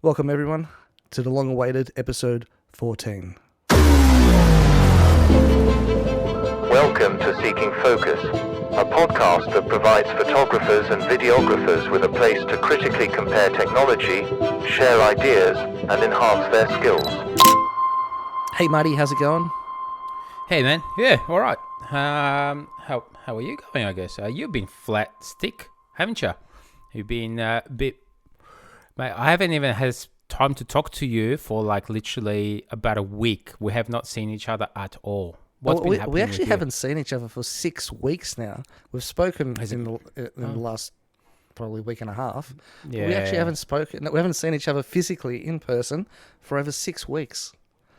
Welcome, everyone, to the long-awaited episode 14. Welcome to Seeking Focus, a podcast that provides photographers and videographers with a place to critically compare technology, share ideas, and enhance their skills. Hey, Marty, how's it going? Hey, man. Yeah, all right. How are you going, I guess? You've been flat stick, haven't you? You've been a bit... Mate, I haven't even had time to talk to you for like literally about a week. We have not seen each other at all. What's been happening we actually with you? haven't seen each other for 6 weeks now. We've spoken in the last probably week and a half. Yeah. We actually haven't spoken. We haven't seen each other physically in person for over 6 weeks.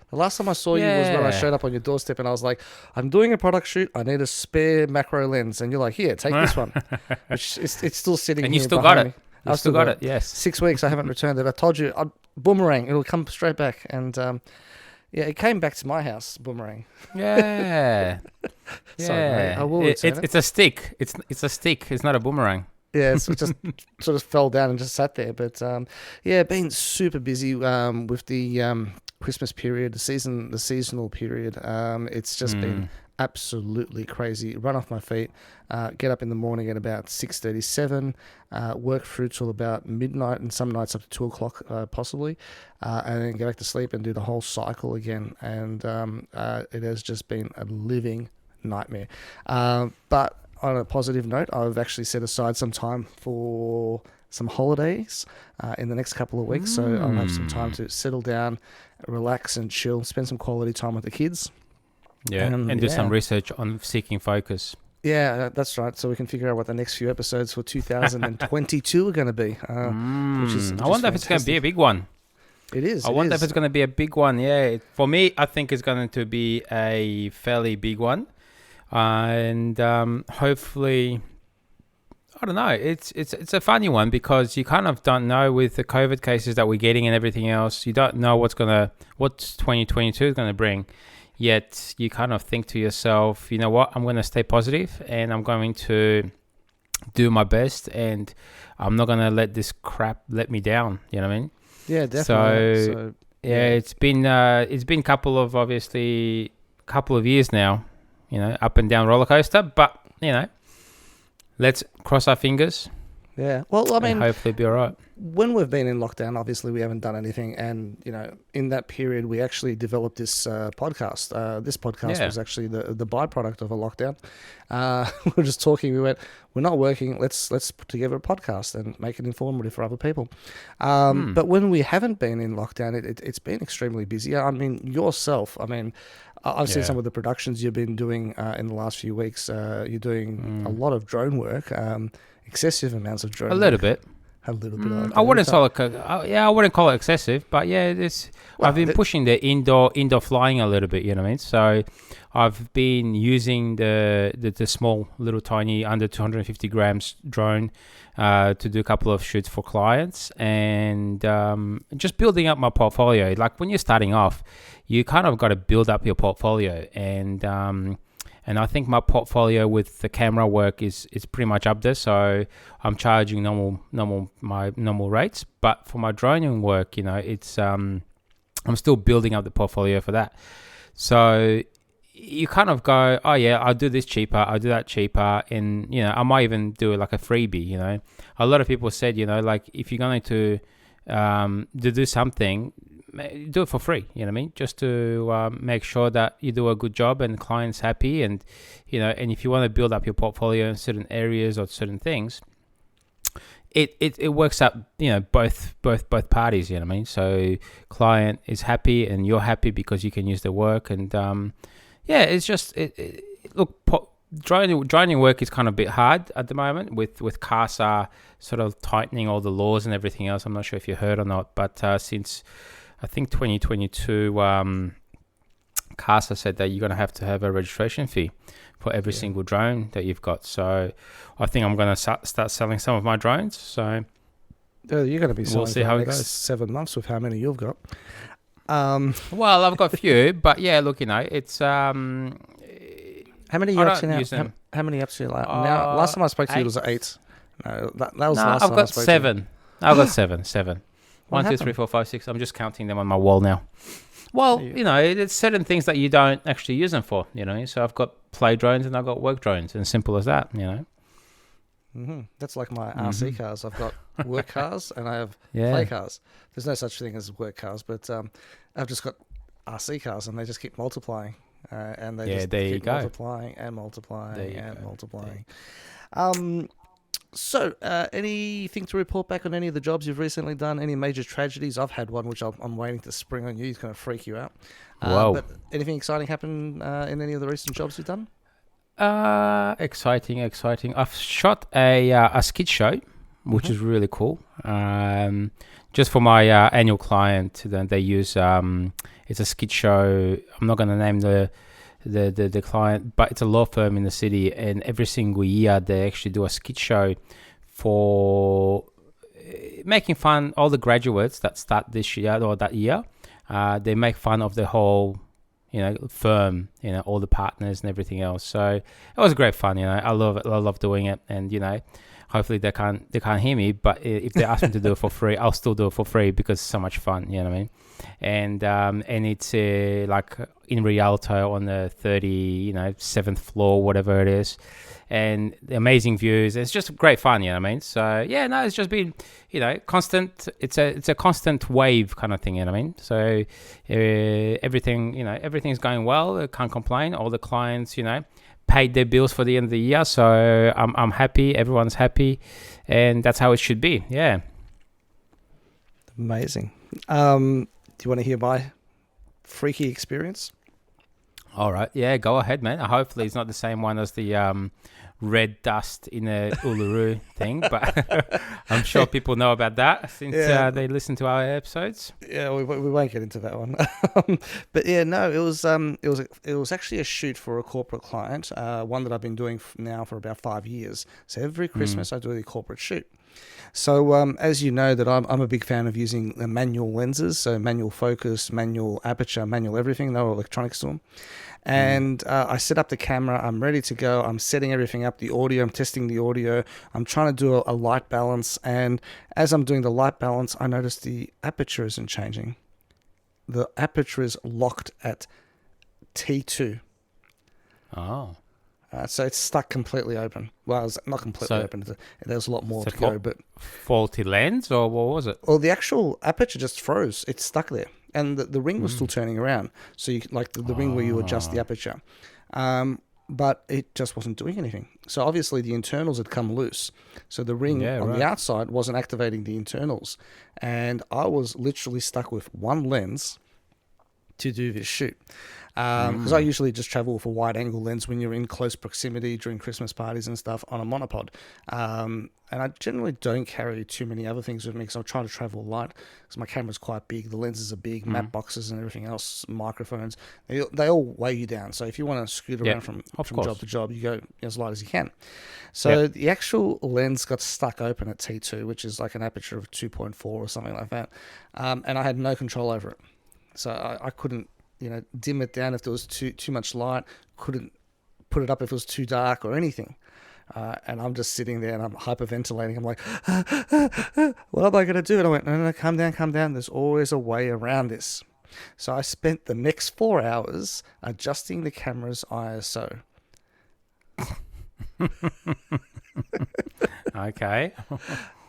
The last time I saw you was when I showed up on your doorstep and I was like, I'm doing a product shoot. I need a spare macro lens. And you're like, here, take this one. Which it's still sitting And here you still behind got me. it. You still got it, yes. 6 weeks, I haven't returned it. I told you, boomerang, it'll come straight back. And yeah, it came back to my house, boomerang. Yeah. Sorry, mate, I will It's return it. a stick. It's a stick. It's not a boomerang. Yeah, it just sort of fell down and just sat there. But yeah, been super busy with the Christmas period, the seasonal period. It's just been absolutely crazy. Run off my feet. Get up in the morning at about 6:37. Work through till about midnight, and some nights up to 2:00 possibly, and then go back to sleep and do the whole cycle again. And it has just been a living nightmare. But on a positive note, I've actually set aside some time for some holidays in the next couple of weeks. So I'll have some time to settle down, relax and chill, spend some quality time with the kids. Yeah, and do some research on Seeking Focus. Yeah, that's right. So we can figure out what the next few episodes for 2022 are going to be. Which is I wonder if it's going to be a big one. It is. I wonder if it's going to be a big one. Yeah, for me, I think it's going to be a fairly big one. And hopefully, I don't know. It's a funny one because you kind of don't know with the COVID cases that we're getting and everything else. You don't know what 2022 is going to bring. Yet you kind of think to yourself, you know what? I'm going to stay positive and I'm going to do my best and I'm not going to let this crap let me down. You know what I mean? Yeah, definitely. So yeah, it's been couple of years now. You know, up and down roller coaster, but you know, let's cross our fingers. Yeah. Well, I mean, hopefully be all right. When we've been in lockdown, obviously we haven't done anything, and you know, in that period, we actually developed this podcast. This podcast was actually the byproduct of a lockdown. We were just talking. We went, we're not working. Let's put together a podcast and make it informative for other people. But when we haven't been in lockdown, it's been extremely busy. I mean, yourself. I mean, I've seen some of the productions you've been doing in the last few weeks. You're doing a lot of drone work, excessive amounts of drone. A little bit. A little bit. I wouldn't call it. I wouldn't call it excessive, but yeah, it's. Well, I've been pushing the indoor flying a little bit. You know what I mean? So, I've been using the small, little, tiny, under 250 grams drone to do a couple of shoots for clients and just building up my portfolio. Like when you're starting off, you kind of got to build up your portfolio and I think my portfolio with the camera work is pretty much up there. So I'm charging my normal rates, but for my droning work, you know, it's I'm still building up the portfolio for that. So you kind of go, oh yeah, I'll do this cheaper, I'll do that cheaper, and you know, I might even do it like a freebie. You know, a lot of people said, you know, like if you're going to do something, do it for free, you know what I mean? Just to make sure that you do a good job and the client's happy, and you know, and if you want to build up your portfolio in certain areas or certain things, it works out, you know, both parties, you know what I mean? So client is happy and you're happy because you can use the work, and yeah, it's just droning work is kind of a bit hard at the moment with CASA sort of tightening all the laws and everything else. I'm not sure if you heard or not, but since I think 2022, CASA said that you're going to have a registration fee for every single drone that you've got. So I think I'm going to start selling some of my drones. So you're going to be selling we'll see for how the it next goes. 7 months with how many you've got. Well, I've got a few, but yeah, look, you know, it's how many apps now? How many apps are you now? Last time I spoke to you, it was 8. No, that was last I've time I got spoke 7. I've got seven. 1, 2, 3, 4, 5, 6. I'm just counting them on my wall now. Well, it's certain things that you don't actually use them for, So I've got play drones and I've got work drones, and simple as that, That's like my RC cars. I've got work cars and I have play cars. There's no such thing as work cars, but I've just got RC cars and they just keep multiplying. And they just keep multiplying and multiplying and multiplying. So, anything to report back on any of the jobs you've recently done? Any major tragedies? I've had one which I'm waiting to spring on you. It's going to freak you out. Wow. But anything exciting happen in any of the recent jobs you've done? Exciting. I've shot a skid show, which is really cool. Just for my annual client, they use it's a skid show. I'm not going to name the client, but it's a law firm in the city, and every single year they actually do a skid show for making fun all the graduates that start this year or that year. They make fun of the whole firm, all the partners and everything else. So it was great fun. I love it. I love doing it, and hopefully they can't hear me, but if they ask me to do it for free, I'll still do it for free because it's so much fun. You know what I mean? And it's like in Rialto on the 7th floor, whatever it is, and the amazing views. It's just great fun. You know what I mean? So yeah, no, it's just been constant. It's a constant wave kind of thing. You know what I mean? So everything's going well. I can't complain. All the clients, paid their bills for the end of the year, so I'm happy. Everyone's happy, and that's how it should be. Yeah. Amazing. Do you want to hear my freaky experience? All right. Yeah, go ahead, man. Hopefully it's not the same one as the red dust in the Uluru thing, but I'm sure people know about that since they listen to our episodes. Yeah, we won't get into that one. But yeah, no, it was actually a shoot for a corporate client, one that I've been doing now for about 5 years. So every Christmas I do the corporate shoot. So as you know, that I'm a big fan of using the manual lenses, so manual focus, manual aperture, manual everything. They're all electronics to them. And I set up the camera. I'm ready to go. I'm setting everything up, the audio. I'm testing the audio. I'm trying to do a light balance. And as I'm doing the light balance, I notice the aperture isn't changing. The aperture is locked at T2. Oh. So it's stuck completely open. Well, it's not completely open. There's a lot more to go. But faulty lens, or what was it? Well, the actual aperture just froze. It's stuck there. And the ring was still turning around. So you like the ring where you adjust the aperture. But it just wasn't doing anything. So obviously the internals had come loose. So the ring on the outside wasn't activating the internals. And I was literally stuck with one lens to do this shoot. Because I usually just travel with a wide angle lens when you're in close proximity during Christmas parties and stuff on a monopod. And I generally don't carry too many other things with me because I'm trying to travel light because my camera's quite big. The lenses are big, map boxes and everything else, microphones. They all weigh you down. So if you want to scoot around from job to job, you go as light as you can. So the actual lens got stuck open at T2, which is like an aperture of 2.4 or something like that. And I had no control over it. So I couldn't dim it down if there was too much light, couldn't put it up if it was too dark or anything. And I'm just sitting there and I'm hyperventilating. I'm like, what am I going to do? And I went, no, calm down. There's always a way around this. So I spent the next 4 hours adjusting the camera's ISO. Okay.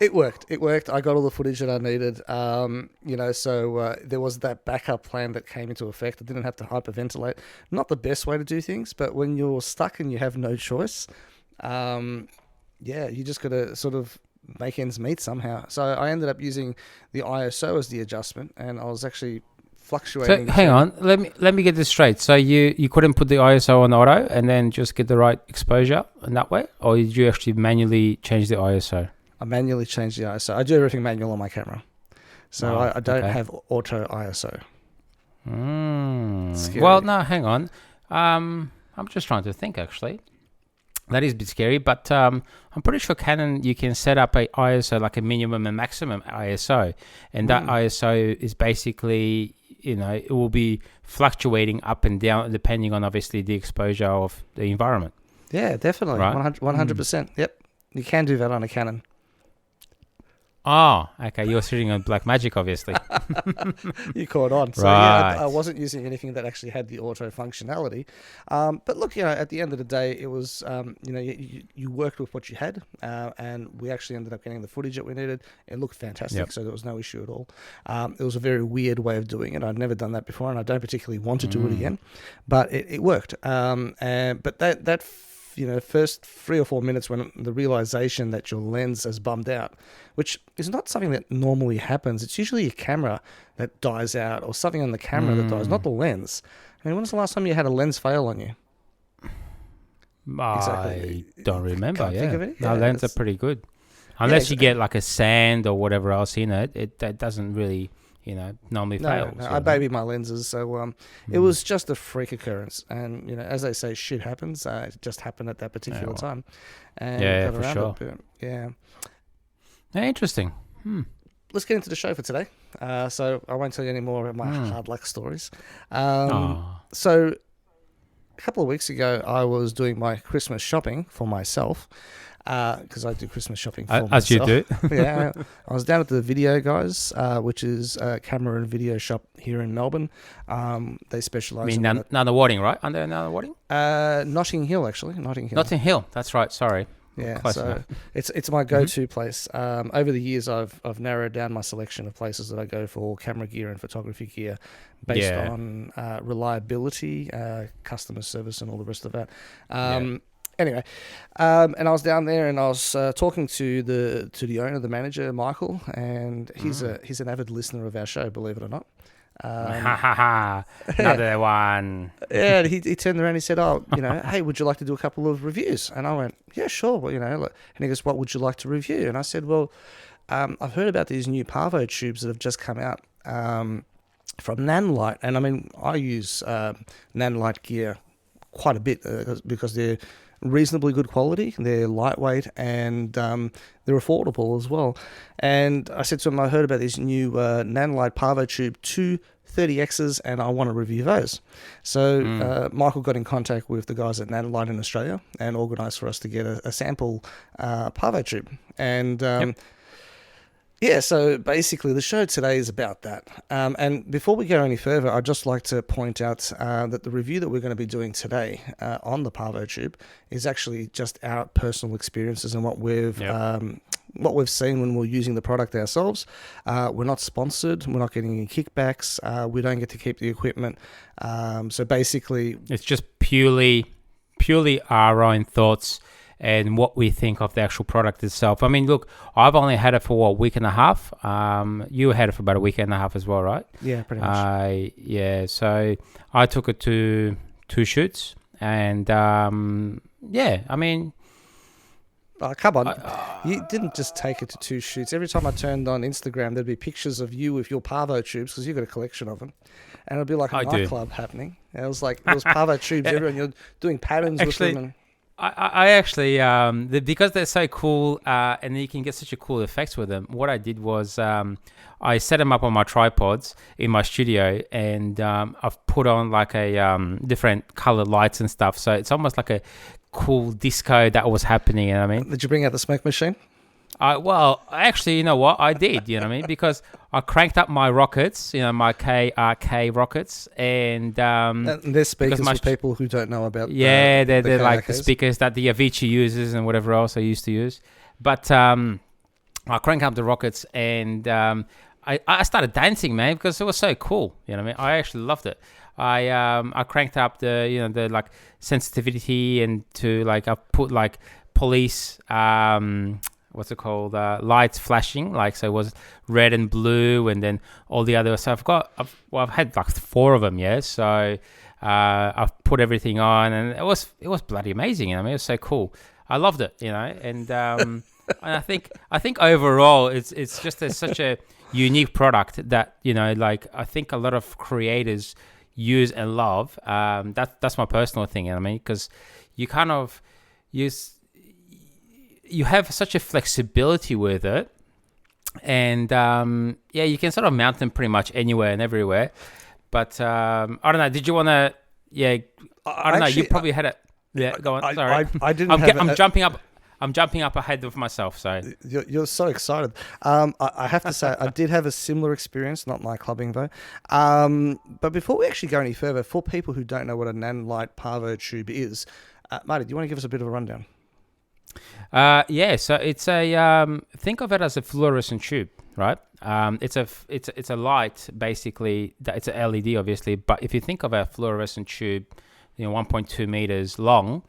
It worked. I got all the footage that I needed. So there was that backup plan that came into effect. I didn't have to hyperventilate. Not the best way to do things, but when you're stuck and you have no choice, you just got to sort of make ends meet somehow. So I ended up using the ISO as the adjustment, and I was actually fluctuating. So hang on, let me get this straight. So you couldn't put the ISO on auto and then just get the right exposure in that way, or did you actually manually change the ISO? I manually changed the ISO. I do everything manual on my camera, so I don't have auto ISO. Well, no, hang on. I'm just trying to think actually. That is a bit scary, but I'm pretty sure Canon, you can set up a ISO, like a minimum and maximum ISO. And that ISO is basically, it will be fluctuating up and down depending on obviously the exposure of the environment. Yeah, definitely. Right? 100%. Yep. You can do that on a Canon. Oh, okay. You're sitting on Black Magic, obviously. You caught on. So Right. I wasn't using anything that actually had the auto functionality. But look, at the end of the day, it was, you worked with what you had, and we actually ended up getting the footage that we needed. It looked fantastic, Yep. so there was no issue at all. It was a very weird way of doing it. I'd never done that before, and I don't particularly want to do it again, but it worked. But that first 3 or 4 minutes when the realization that your lens has bummed out, which is not something that normally happens. It's usually your camera that dies out or something on the camera that dies, not the lens. I mean, when was the last time you had a lens fail on you? I don't remember. Can't Yeah, think of any? no, Yeah, lens are it's- pretty good, unless you exactly. get like a sand or whatever else in it. That doesn't really, normally fail. No, I baby my lenses, so it was just a freak occurrence, and as they say, shit happens. It just happened at that particular time, and Yeah, got for around sure. it. But, yeah. Yeah, interesting. Let's get into the show for today. So I won't tell you any more of my hard luck stories. Oh. So a couple of weeks ago, I was doing my Christmas shopping for myself because I do Christmas shopping for myself. As you do. Yeah, I was down at the Video Guys, which is a camera and video shop here in Melbourne. They I specialise mean, in Nana Wadding, right? Under Nana Wadding? Notting Hill, actually. Notting Hill. Notting Hill. That's right. Sorry. Yeah, Close so enough. it's my go-to place. Over the years, I've narrowed down my selection of places that I go for camera gear and photography gear, based Yeah. on reliability, customer service, and all the rest of that. Yeah. Anyway, and I was down there, and I was talking to the owner, the manager, Michael, and he's an avid listener of our show, believe it or not. Ha ha ha. Another one. Yeah, and he turned around and he said, "Oh, hey, would you like to do a couple of reviews?" And I went, "Yeah, sure." Well, and he goes, "What would you like to review?" And I said, "Well, I've heard about these new PavoTubes that have just come out from Nanlite, and I mean, I use Nanlite gear quite a bit because they're reasonably good quality, they're lightweight, and they're affordable as well." And I said to him, "I heard about these new Nanlite PavoTube 230Xs, and I want to review those." So Michael got in contact with the guys at Nanlite in Australia and organised for us to get a sample PavoTube. And yeah, so basically the show today is about that. And before we go any further, I'd just like to point out that the review that we're going to be doing today on the PavoTube is actually just our personal experiences and what we've seen when we're using the product ourselves. We're not sponsored. We're not getting any kickbacks. We don't get to keep the equipment. So basically, It's just purely our own thoughts and what we think of the actual product itself. I mean, look, I've only had it for a week and a half. You had it for about a week and a half as well, right? yeah, pretty much. Yeah, so I took it to 2 shoots, and yeah, I mean, Oh, come on. You didn't just take it to 2 shoots. Every time I turned on Instagram, there'd be pictures of you with your PavoTubes because you've got a collection of them. And it'd be like a I do. nightclub happening. And it was PavoTubes everywhere. You're doing patterns Actually, with them. And, I actually, because they're so cool and you can get such a cool effects with them, what I did was I set them up on my tripods in my studio, and I've put on like a different color lights and stuff. So it's almost like a cool disco that was happening, you know what I mean? did you bring out the smoke machine? Well, actually, you know what? I did, you know what I mean? Because I cranked up my rockets, my KRK rockets, and And they're speakers my for people who don't know about yeah, the they're like the KRKs. speakers that the Avicii uses and whatever else I used to use. But I cranked up the rockets, and I started dancing, man, because it was so cool. You know what I mean? I actually loved it. I cranked up the the like sensitivity, and to like I put like police what's it called, lights flashing, like, so it was red and blue, and then all the other. So I've had like 4 of them, yeah. So I've put everything on, and it was bloody amazing. I mean, it was so cool. I loved it, and and I think overall it's just such a unique product that like I think a lot of creators use and love. That's my personal thing, I mean, because you kind of you have such a flexibility with it, and yeah, you can sort of mount them pretty much anywhere and everywhere. But I don't know. Did you want to? Yeah, I don't know. You probably had it. Yeah, go on. Sorry, I didn't. I'm jumping up. I'm jumping up ahead of myself. So You're so excited. I have to say, I did have a similar experience, not nightclubbing though. But before we actually go any further, for people who don't know what a Nanlite PavoTube is, Marty, do you want to give us a bit of a rundown? yeah, so it's a think of it as a fluorescent tube, right? It's a light basically. It's a LED, obviously, but if you think of a fluorescent tube, 1.2 meters long,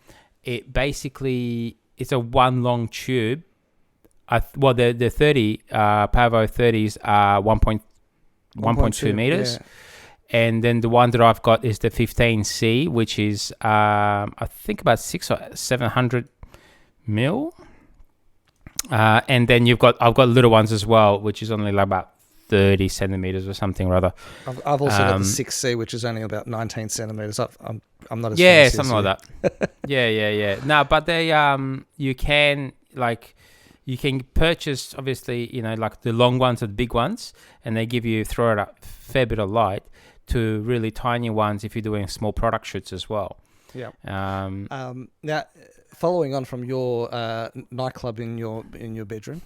it basically it's a one long tube. Well, the 30 Pavo 30s are 1.2 meters. Yeah. And then the one that I've got is the 15C, which is I think about 600 or 700 mil. And then I've got little ones as well, which is only like about 30 centimeters or something rather. I've also got the 6C, which is only about 19 centimeters. I'm not as fancy as something like that. yeah. No, but they you can purchase obviously like the long ones or the big ones, and they throw it a fair bit of light to really tiny ones if you're doing small product shoots as well. Yeah. Now, following on from your nightclub in your bedroom,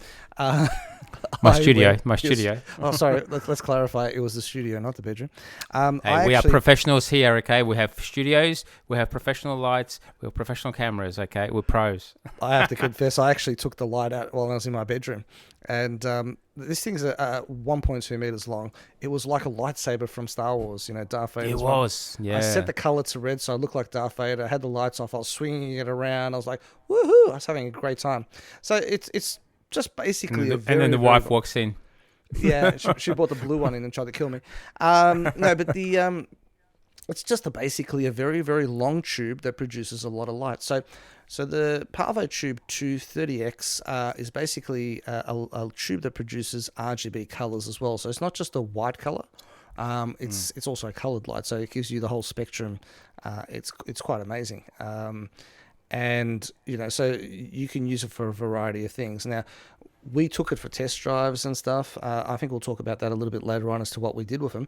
my studio. Oh, sorry. Let's clarify. It was the studio, not the bedroom. We are professionals here. Okay, we have studios, we have professional lights, we have professional cameras. Okay, we're pros. I have to confess, I actually took the light out while I was in my bedroom, and this thing's 1.2 meters long. It was like a lightsaber from Star Wars, Darth Vader. It was, yeah. I set the color to red, so I looked like Darth Vader. I had the lights off. I was swinging it around. I was like, woohoo! I was having a great time. So it's just basically and then the wife walks in. Yeah, she brought the blue one in and tried to kill me. No, but it's just basically a very, very long tube that produces a lot of light. So the PavoTube 230X is basically a tube that produces RGB colors as well. So it's not just a white color. It's also a colored light. So it gives you the whole spectrum. It's quite amazing. And so you can use it for a variety of things. Now, we took it for test drives and stuff. I think we'll talk about that a little bit later on as to what we did with them.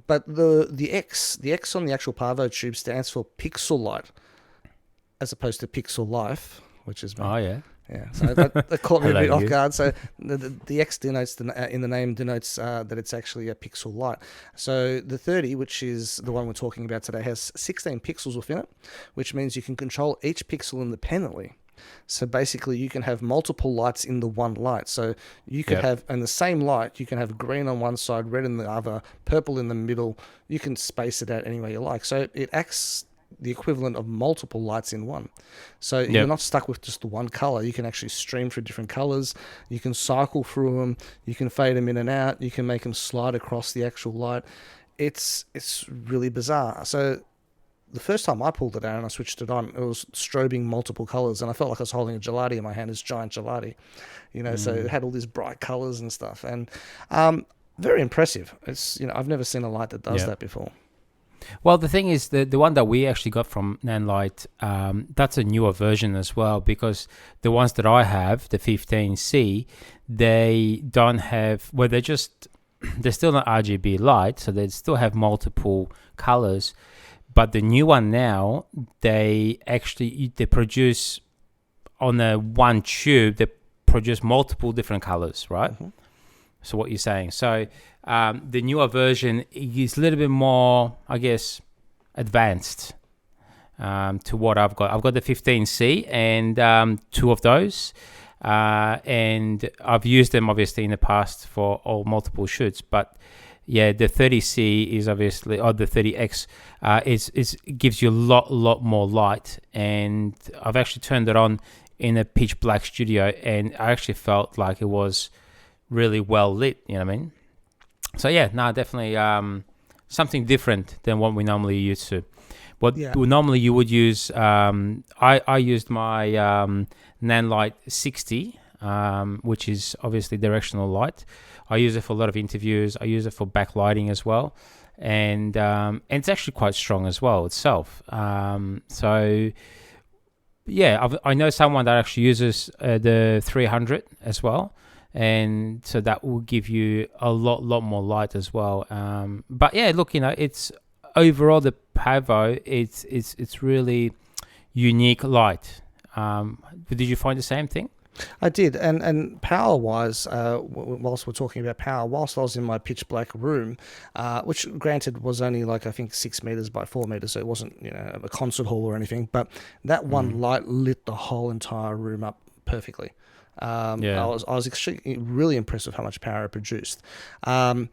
But the X on the actual PavoTube stands for pixel light, as opposed to pixel life, which is yeah. So that caught me a bit off guard. So the X denotes in the name denotes that it's actually a pixel light. So the 30, which is the one we're talking about today, has 16 pixels within it, which means you can control each pixel independently. So basically, you can have multiple lights in the one light. So you could have, in the same light, you can have green on one side, red in the other, purple in the middle. You can space it out any way you like. So it acts the equivalent of multiple lights in one. So you're not stuck with just the one color. You can actually stream through different colors. You can cycle through them. You can fade them in and out. You can make them slide across the actual light. It's really bizarre. So the first time I pulled it out and I switched it on, it was strobing multiple colors, and I felt like I was holding a gelati in my hand, this giant gelati, so it had all these bright colors and stuff, and very impressive. It's I've never seen a light that does that before. Well, the thing is, the one that we actually got from Nanlite, that's a newer version as well, because the ones that I have, the 15C, they don't have, well, they're still not RGB light, so they still have multiple colors. But the new one now, they produce on a one tube, they produce multiple different colors, right? Mm-hmm. So what you're saying. So the newer version is a little bit more, I guess, advanced to what I've got. I've got the 15C and two of those. And I've used them obviously in the past for all multiple shoots, but yeah, the 30C is obviously, or the 30X is gives you a lot more light, and I've actually turned it on in a pitch black studio, and I actually felt like it was really well lit. You know what I mean? So yeah, no, definitely something different than what we normally used to. Normally you would use, I used my Nanlite 60, which is obviously directional light. I use it for a lot of interviews. I use it for backlighting as well, and it's actually quite strong as well itself. So yeah, I know someone that actually uses the 300 as well, and so that will give you a lot more light as well. But yeah, look, it's overall the Pavo. It's really unique light. Did you find the same thing? I did, and power wise, whilst we're talking about power, whilst I was in my pitch black room, which granted was only like I think 6 meters by 4 meters, so it wasn't a concert hall or anything, but that one light lit the whole entire room up perfectly. I was extremely really impressed with how much power it produced. The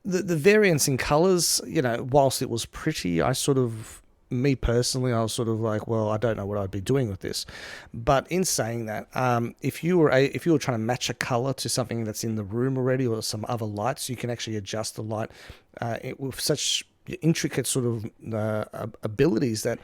variance in colors, whilst it was pretty, me personally, I was sort of like, well, I don't know what I'd be doing with this. But in saying that, if you were trying to match a color to something that's in the room already or some other lights, you can actually adjust the light with such intricate sort of abilities that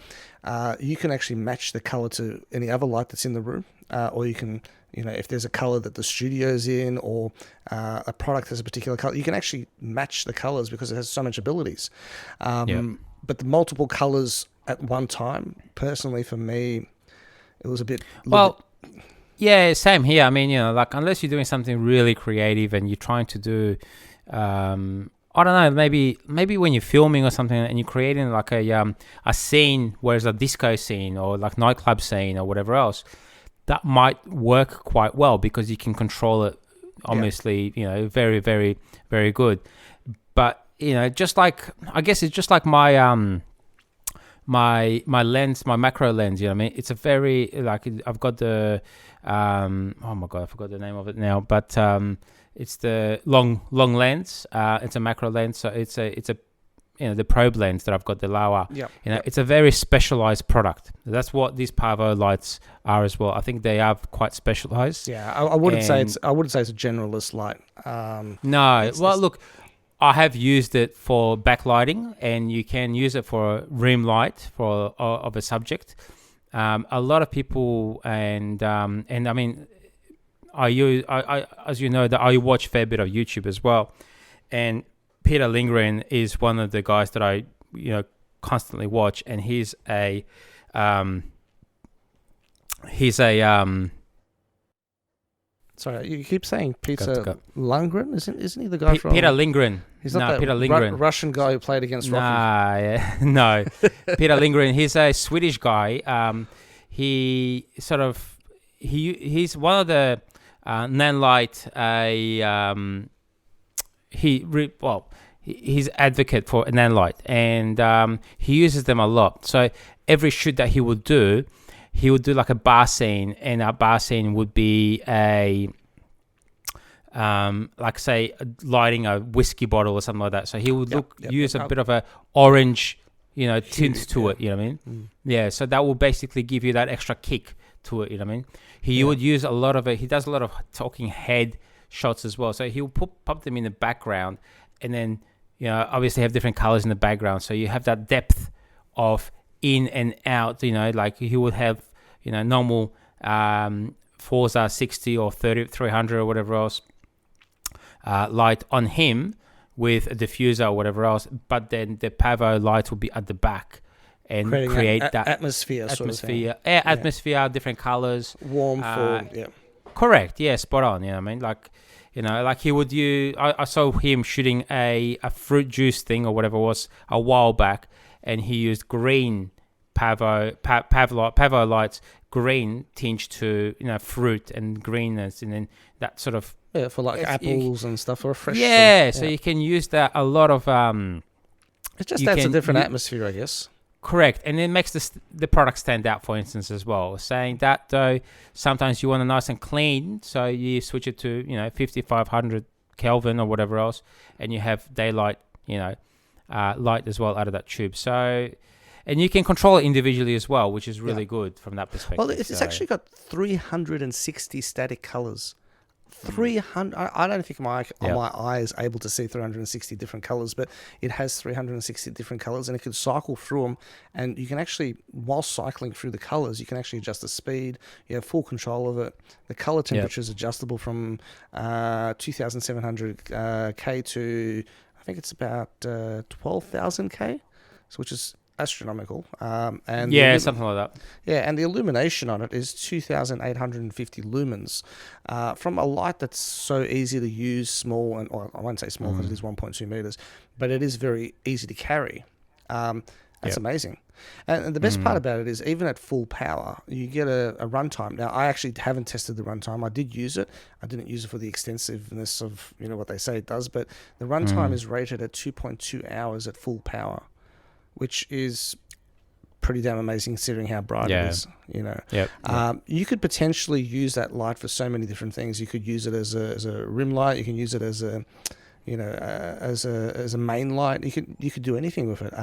you can actually match the color to any other light that's in the room, or you can, if there's a color that the studio's in or a product has a particular color, you can actually match the colors because it has so much abilities. But the multiple colors at one time, personally for me, it was a bit... Yeah, same here. I mean, like unless you're doing something really creative and you're trying to do, I don't know, maybe when you're filming or something and you're creating like a scene, whereas a disco scene or like nightclub scene or whatever else, that might work quite well because you can control it, obviously, very, very, very good. But just like, I guess it's just like my my lens, my macro lens. You know what I mean? It's a very I've got the oh my god, I forgot the name of it now. But it's the long lens. It's a macro lens, so it's a the probe lens that I've got, the lower. It's a very specialized product. That's what these Pavo lights are as well. I think they are quite specialized. Yeah, I wouldn't say it's a generalist light. Look, I have used it for backlighting, and you can use it for rim light of a subject. A lot of people, and I mean, I as you know, that I watch a fair bit of YouTube as well, and Peter Lindgren is one of the guys that I constantly watch, and he's a Sorry, you keep saying Peter Lundgren, isn't he the guy from Peter Lindgren? He's not that Peter Lindgren. Russian guy who played against Rocky. No, Peter Lindgren. He's a Swedish guy. He's one of the Nanlite. He's advocate for Nanlite, and he uses them a lot. So every shoot that he would do like a bar scene, and a bar scene would be a like say lighting a whiskey bottle or something like that. So he would use a bit of a orange, tint to it. You know what I mean? Yeah. So that will basically give you that extra kick to it. You know what I mean? He would use a lot of it. He does a lot of talking head shots as well. So he will pop them in the background, and then obviously have different colors in the background. So you have that depth of in and out. Like he would have normal Forza 60 or 300 or whatever else light on him with a diffuser or whatever else, but then the Pavo light will be at the back and create that atmosphere, atmosphere, different colors, warm form. Correct. Yeah, spot on. You know what I mean? Like he would use. I saw him shooting a fruit juice thing or whatever it was a while back, and he used green Pavo lights, green tinge to fruit and greenness, and then that sort of for like apples and stuff, or a fresh so you can use that a lot of it just adds a different atmosphere, I guess. Correct, and it makes the product stand out, for instance, as well. Saying that, though, sometimes you want it nice and clean, so you switch it to 5500 Kelvin or whatever else, and you have daylight light as well out of that tube. So, and you can control it individually as well, which is really good from that perspective. Well, it's actually got 360 static colors. 300. I don't think my eye is able to see 360 different colors, but it has 360 different colors, and it can cycle through them. And you can actually, while cycling through the colors, you can actually adjust the speed. You have full control of it. The color temperature is adjustable from 2,700 K to I think it's about 12,000 K, which is astronomical. And something like that. Yeah, and the illumination on it is 2,850 lumens from a light that's so easy to use, small, or I won't say small because it is 1.2 meters, but it is very easy to carry. That's amazing. And the best part about it is even at full power, you get a runtime. Now, I actually haven't tested the runtime. I did use it. I didn't use it for the extensiveness of, what they say it does, but the runtime is rated at 2.2 hours at full power, which is pretty damn amazing considering how bright it is, You could potentially use that light for so many different things. You could use it as a rim light. You can use it as a as a main light. You could do anything with it.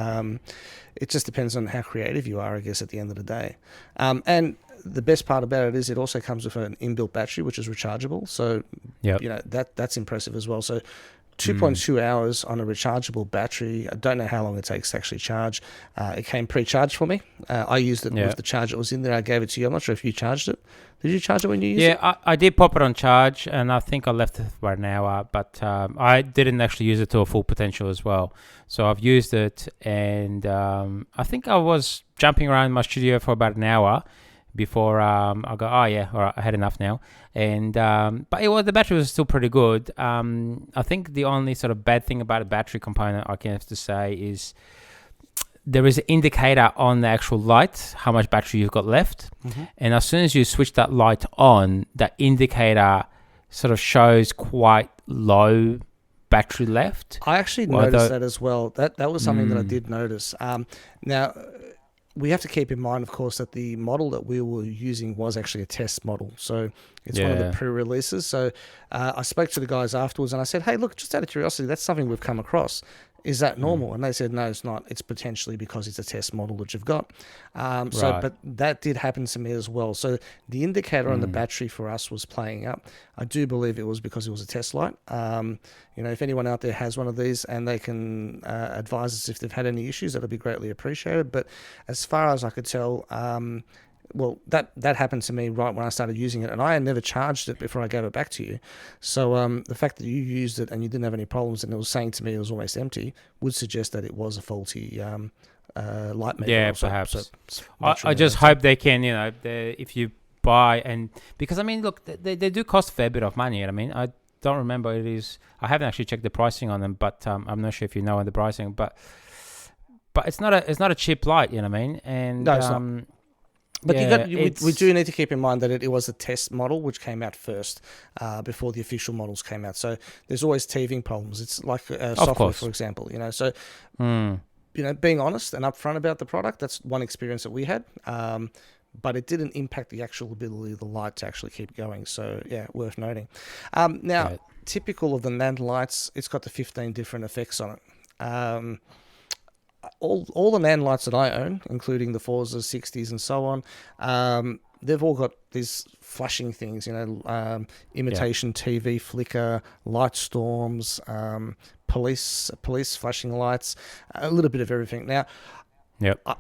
It just depends on how creative you are, I guess, at the end of the day. And the best part about it is it also comes with an inbuilt battery, which is rechargeable. So, that's impressive as well. So 2.2 hours on a rechargeable battery. I don't know how long it takes to actually charge. It came pre-charged for me. I used it with the charge that was in there. I gave it to you. I'm not sure if you charged it. Did you charge it when you used it? Yeah, I did pop it on charge, and I think I left it for an hour, but I didn't actually use it to a full potential as well. So I've used it, and I think I was jumping around my studio for about an hour before I go, all right, I had enough now. And but the battery was still pretty good. I think the only sort of bad thing about a battery component I can have to say is there is an indicator on the actual light how much battery you've got left, and as soon as you switch that light on, that indicator sort of shows quite low battery left. I actually noticed that as well. That was something that I did notice. Now, we have to keep in mind, of course, that the model that we were using was actually a test model. So it's one of the pre-releases. So I spoke to the guys afterwards and I said, hey, look, just out of curiosity, that's something we've come across. Is that normal? And they said, no, it's not. It's potentially because it's a test model that you've got. But that did happen to me as well. So the indicator on the battery for us was playing up. I do believe it was because it was a test light. If anyone out there has one of these and they can advise us if they've had any issues, that'll be greatly appreciated. But as far as I could tell, that happened to me right when I started using it, and I had never charged it before I gave it back to you. So the fact that you used it and you didn't have any problems and it was saying to me it was almost empty would suggest that it was a faulty light meter. Yeah, perhaps. I just hope they can, if you buy, and because, look, they do cost a fair bit of money. I don't remember I haven't actually checked the pricing on them, but I'm not sure if you know the pricing, but it's not a cheap light, And no, it's not. But we do need to keep in mind that it was a test model which came out first before the official models came out. So there's always teething problems. It's like software, for example. So being honest and upfront about the product, that's one experience that we had. But it didn't impact the actual ability of the light to actually keep going. So yeah, worth noting. Now, typical of the Nanlites, it's got the 15 different effects on it. All the Nanlites that I own, including the Forzas, 60s, and so on, they've all got these flashing things, imitation TV flicker, light storms, police flashing lights, a little bit of everything. Now,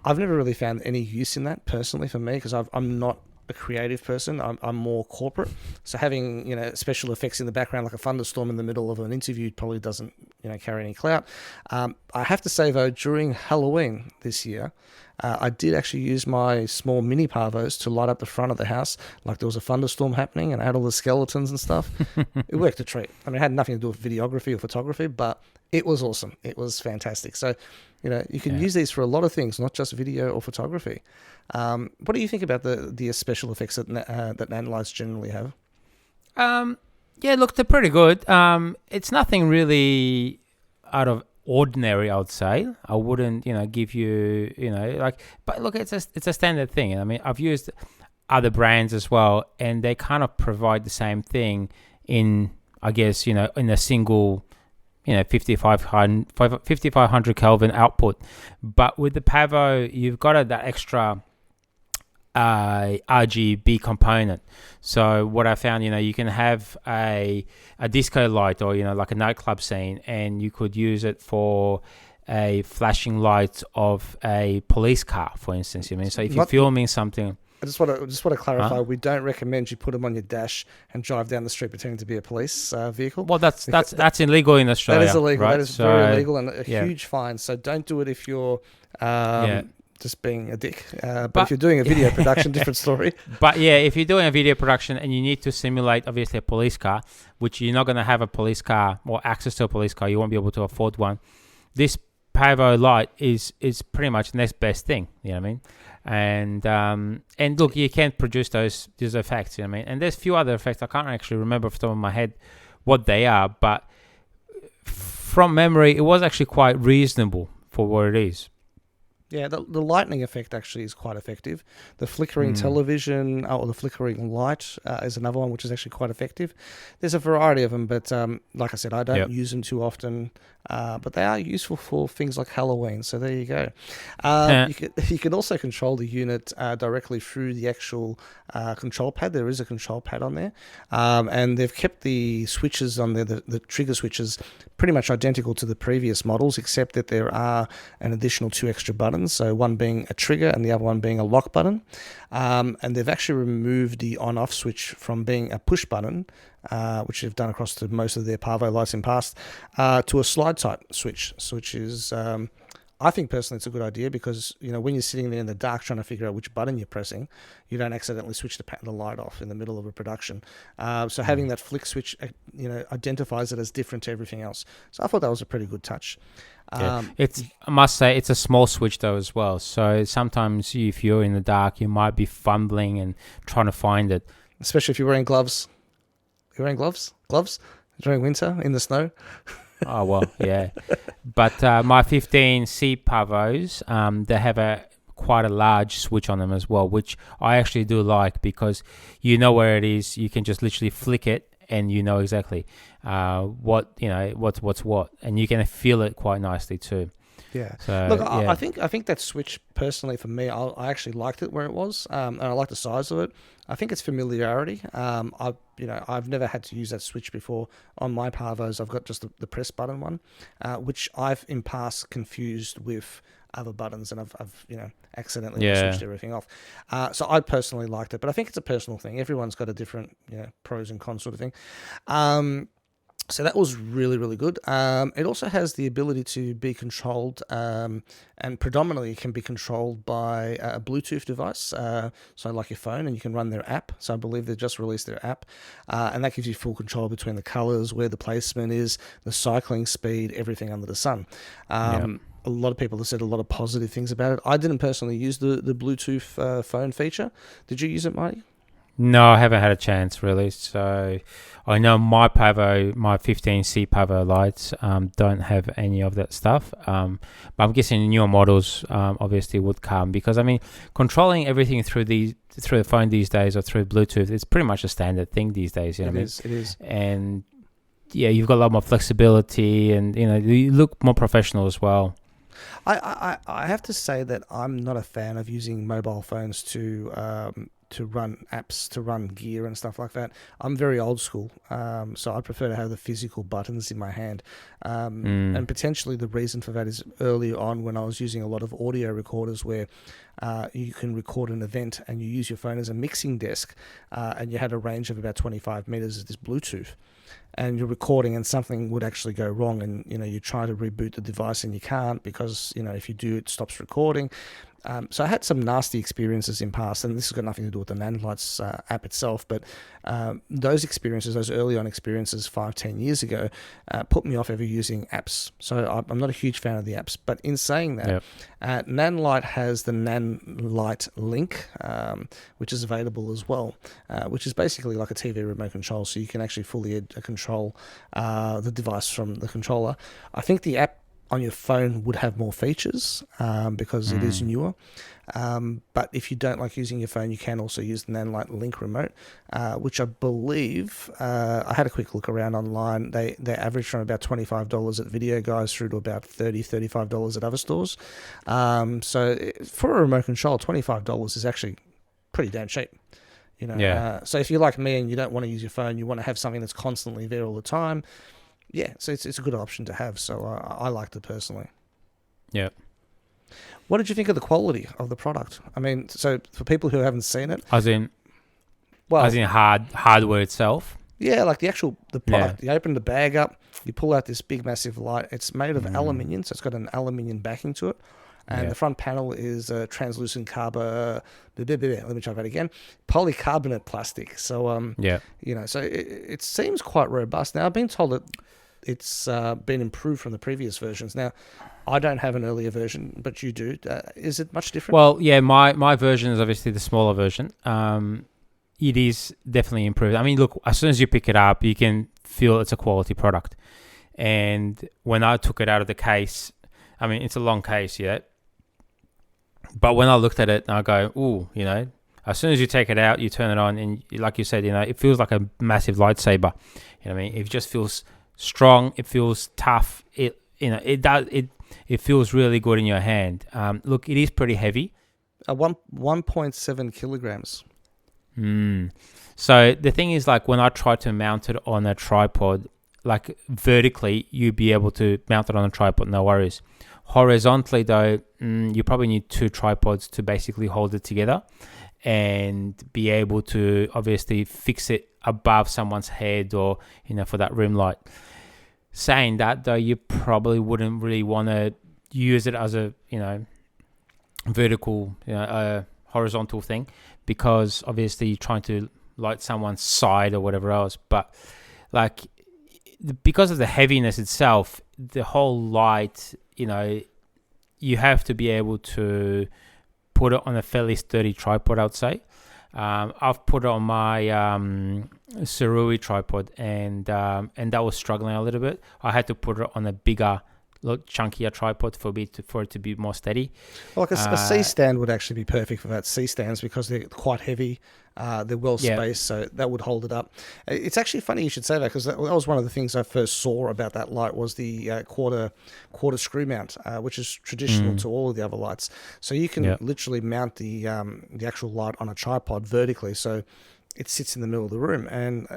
I've never really found any use in that personally for me because I'm not a creative person. I'm more corporate. So having special effects in the background like a thunderstorm in the middle of an interview probably doesn't carry any clout. I have to say though, during Halloween this year, I did actually use my small mini Pavos to light up the front of the house like there was a thunderstorm happening, and I had all the skeletons and stuff. It worked a treat. It had nothing to do with videography or photography, but it was awesome. It was fantastic. So you can use these for a lot of things, not just video or photography. What do you think about the special effects that Nanlites generally have? Look, they're pretty good. It's nothing really out of ordinary, I would say. I wouldn't, give you, but look, it's a standard thing. I've used other brands as well, and they kind of provide the same thing in, I guess, in a single 5500 Kelvin output. But with the Pavo, you've got that extra RGB component. So what I found, you can have a disco light or, like a nightclub scene, and you could use it for a flashing light of a police car, for instance. So if you're filming something... I just want to clarify. We don't recommend you put them on your dash and drive down the street pretending to be a police vehicle. Well, that's illegal in Australia. That is illegal. Right? That is very illegal and a huge fine. So don't do it if you're just being a dick. But if you're doing a video production, different story. But if you're doing a video production and you need to simulate, obviously, a police car, which you're not going to have a police car or access to a police car, you won't be able to afford one. This Pavo light is pretty much the next best thing. You know what I mean? And look, you can produce those effects. You know what I mean? And there's a few other effects I can't actually remember off the top of my head what they are, but from memory, it was actually quite reasonable for what it is. Yeah, the lightning effect actually is quite effective. The flickering television or the flickering light is another one which is actually quite effective. There's a variety of them, but like I said, I don't use them too often. But they are useful for things like Halloween. So there you go. You can also control the unit directly through the actual control pad. There is a control pad on there, and they've kept the switches on there, the trigger switches, pretty much identical to the previous models, except that there are an additional 2 extra buttons. So one being a trigger and the other one being a lock button. And they've actually removed the on-off switch from being a push button, which they've done across to most of their Pavo lights in past, to a slide type switch, which is, I think personally it's a good idea because, when you're sitting there in the dark trying to figure out which button you're pressing, you don't accidentally switch the light off in the middle of a production. So having that flick switch, identifies it as different to everything else. So I thought that was a pretty good touch. I must say, it's a small switch though as well. So sometimes if you're in the dark, you might be fumbling and trying to find it. Especially if you're wearing gloves. You're wearing gloves? Gloves? During winter in the snow? Oh, well, yeah. But my 15C Pavos, they have quite a large switch on them as well, which I actually do like because you know where it is. You can just literally flick it and you know exactly what's what, and you can feel it quite nicely too. Yeah. So, look, I think that switch personally for me, I actually liked it where it was, and I like the size of it. I think it's familiarity. I've never had to use that switch before on my Pavos. I've got just the press button one, which I've in past confused with other buttons, and I've accidentally switched everything off. So I personally liked it, but I think it's a personal thing. Everyone's got a different pros and cons sort of thing. So that was really, really good. It also has the ability to be controlled, and predominantly can be controlled by a Bluetooth device, so like your phone, and you can run their app. So I believe they've just released their app, and that gives you full control between the colors, where the placement is, the cycling speed, everything under the sun. A lot of people have said a lot of positive things about it. I didn't personally use the Bluetooth phone feature. Did you use it, Marty? No, I haven't had a chance really. So I know my 15C Pavo lights don't have any of that stuff. But I'm guessing newer models obviously would come, because controlling everything through the phone these days or through Bluetooth, it's pretty much a standard thing these days. It is. And yeah, you've got a lot more flexibility, and you look more professional as well. I have to say that I'm not a fan of using mobile phones to run apps, to run gear and stuff like that. I'm very old school, so I prefer to have the physical buttons in my hand. And potentially the reason for that is early on when I was using a lot of audio recorders where you can record an event and you use your phone as a mixing desk, and you had a range of about 25 meters of this Bluetooth. And you're recording and something would actually go wrong, and you try to reboot the device and you can't, because if you do, it stops recording. So I had some nasty experiences in past, and this has got nothing to do with the Nanlite's app itself, but those early on experiences 5-10 years ago put me off ever using apps. So I'm not a huge fan of the apps. But in saying that, Nanlite has the Nanlite Link, which is available as well, which is basically like a TV remote control, so you can actually fully control the device from the controller. I think the app on your phone would have more features because it is newer. But if you don't like using your phone, you can also use the Nanlite Link remote, which I believe, I had a quick look around online. They average from about $25 at Video Guys through to about $30-$35 at other stores. So for a remote control, $25 is actually pretty damn cheap. So if you're like me and you don't want to use your phone, you want to have something that's constantly there all the time, so it's a good option to have. So I liked it personally. Yeah. What did you think of the quality of the product? So for people who haven't seen it, as in hardware itself. Yeah, like the product. Yeah. You open the bag up, you pull out this big massive light. It's made of aluminium, so it's got an aluminium backing to it. And the front panel is translucent let me try that again. Polycarbonate plastic. So so it seems quite robust. Now I've been told that it's been improved from the previous versions. Now, I don't have an earlier version, but you do. Is it much different? Well, yeah, my version is obviously the smaller version. It is definitely improved. I mean, look, as soon as you pick it up, you can feel it's a quality product. And when I took it out of the case, I mean, it's a long case, yeah. But when I looked at it, I go, ooh, as soon as you take it out, you turn it on, and like you said, it feels like a massive lightsaber. You know what I mean? It just feels strong. It feels tough. It feels really good in your hand. Look, it is pretty heavy. 1.7 kilograms. So the thing is, like, when I tried to mount it on a tripod, like vertically, you'd be able to mount it on a tripod, no worries. Horizontally, though, you probably need 2 tripods to basically hold it together and be able to obviously fix it above someone's head or, for that rim light. Saying that, though, you probably wouldn't really want to use it as a, vertical, horizontal thing, because obviously you're trying to light someone's side or whatever else. But like, because of the heaviness itself, the whole light, you have to be able to put it on a fairly sturdy tripod, I'd say. I've put it on my Sarui tripod, and that was struggling a little bit. I had to put it on a bigger, chunkier tripod for it to be more steady. Well, like a C-stand would actually be perfect for that. C-stands, because they're quite heavy, they're well spaced, so that would hold it up. It's actually funny you should say that, because that was one of the things I first saw about that light, was the quarter screw mount, which is traditional to all of the other lights. So you can literally mount the actual light on a tripod vertically, so it sits in the middle of the room, and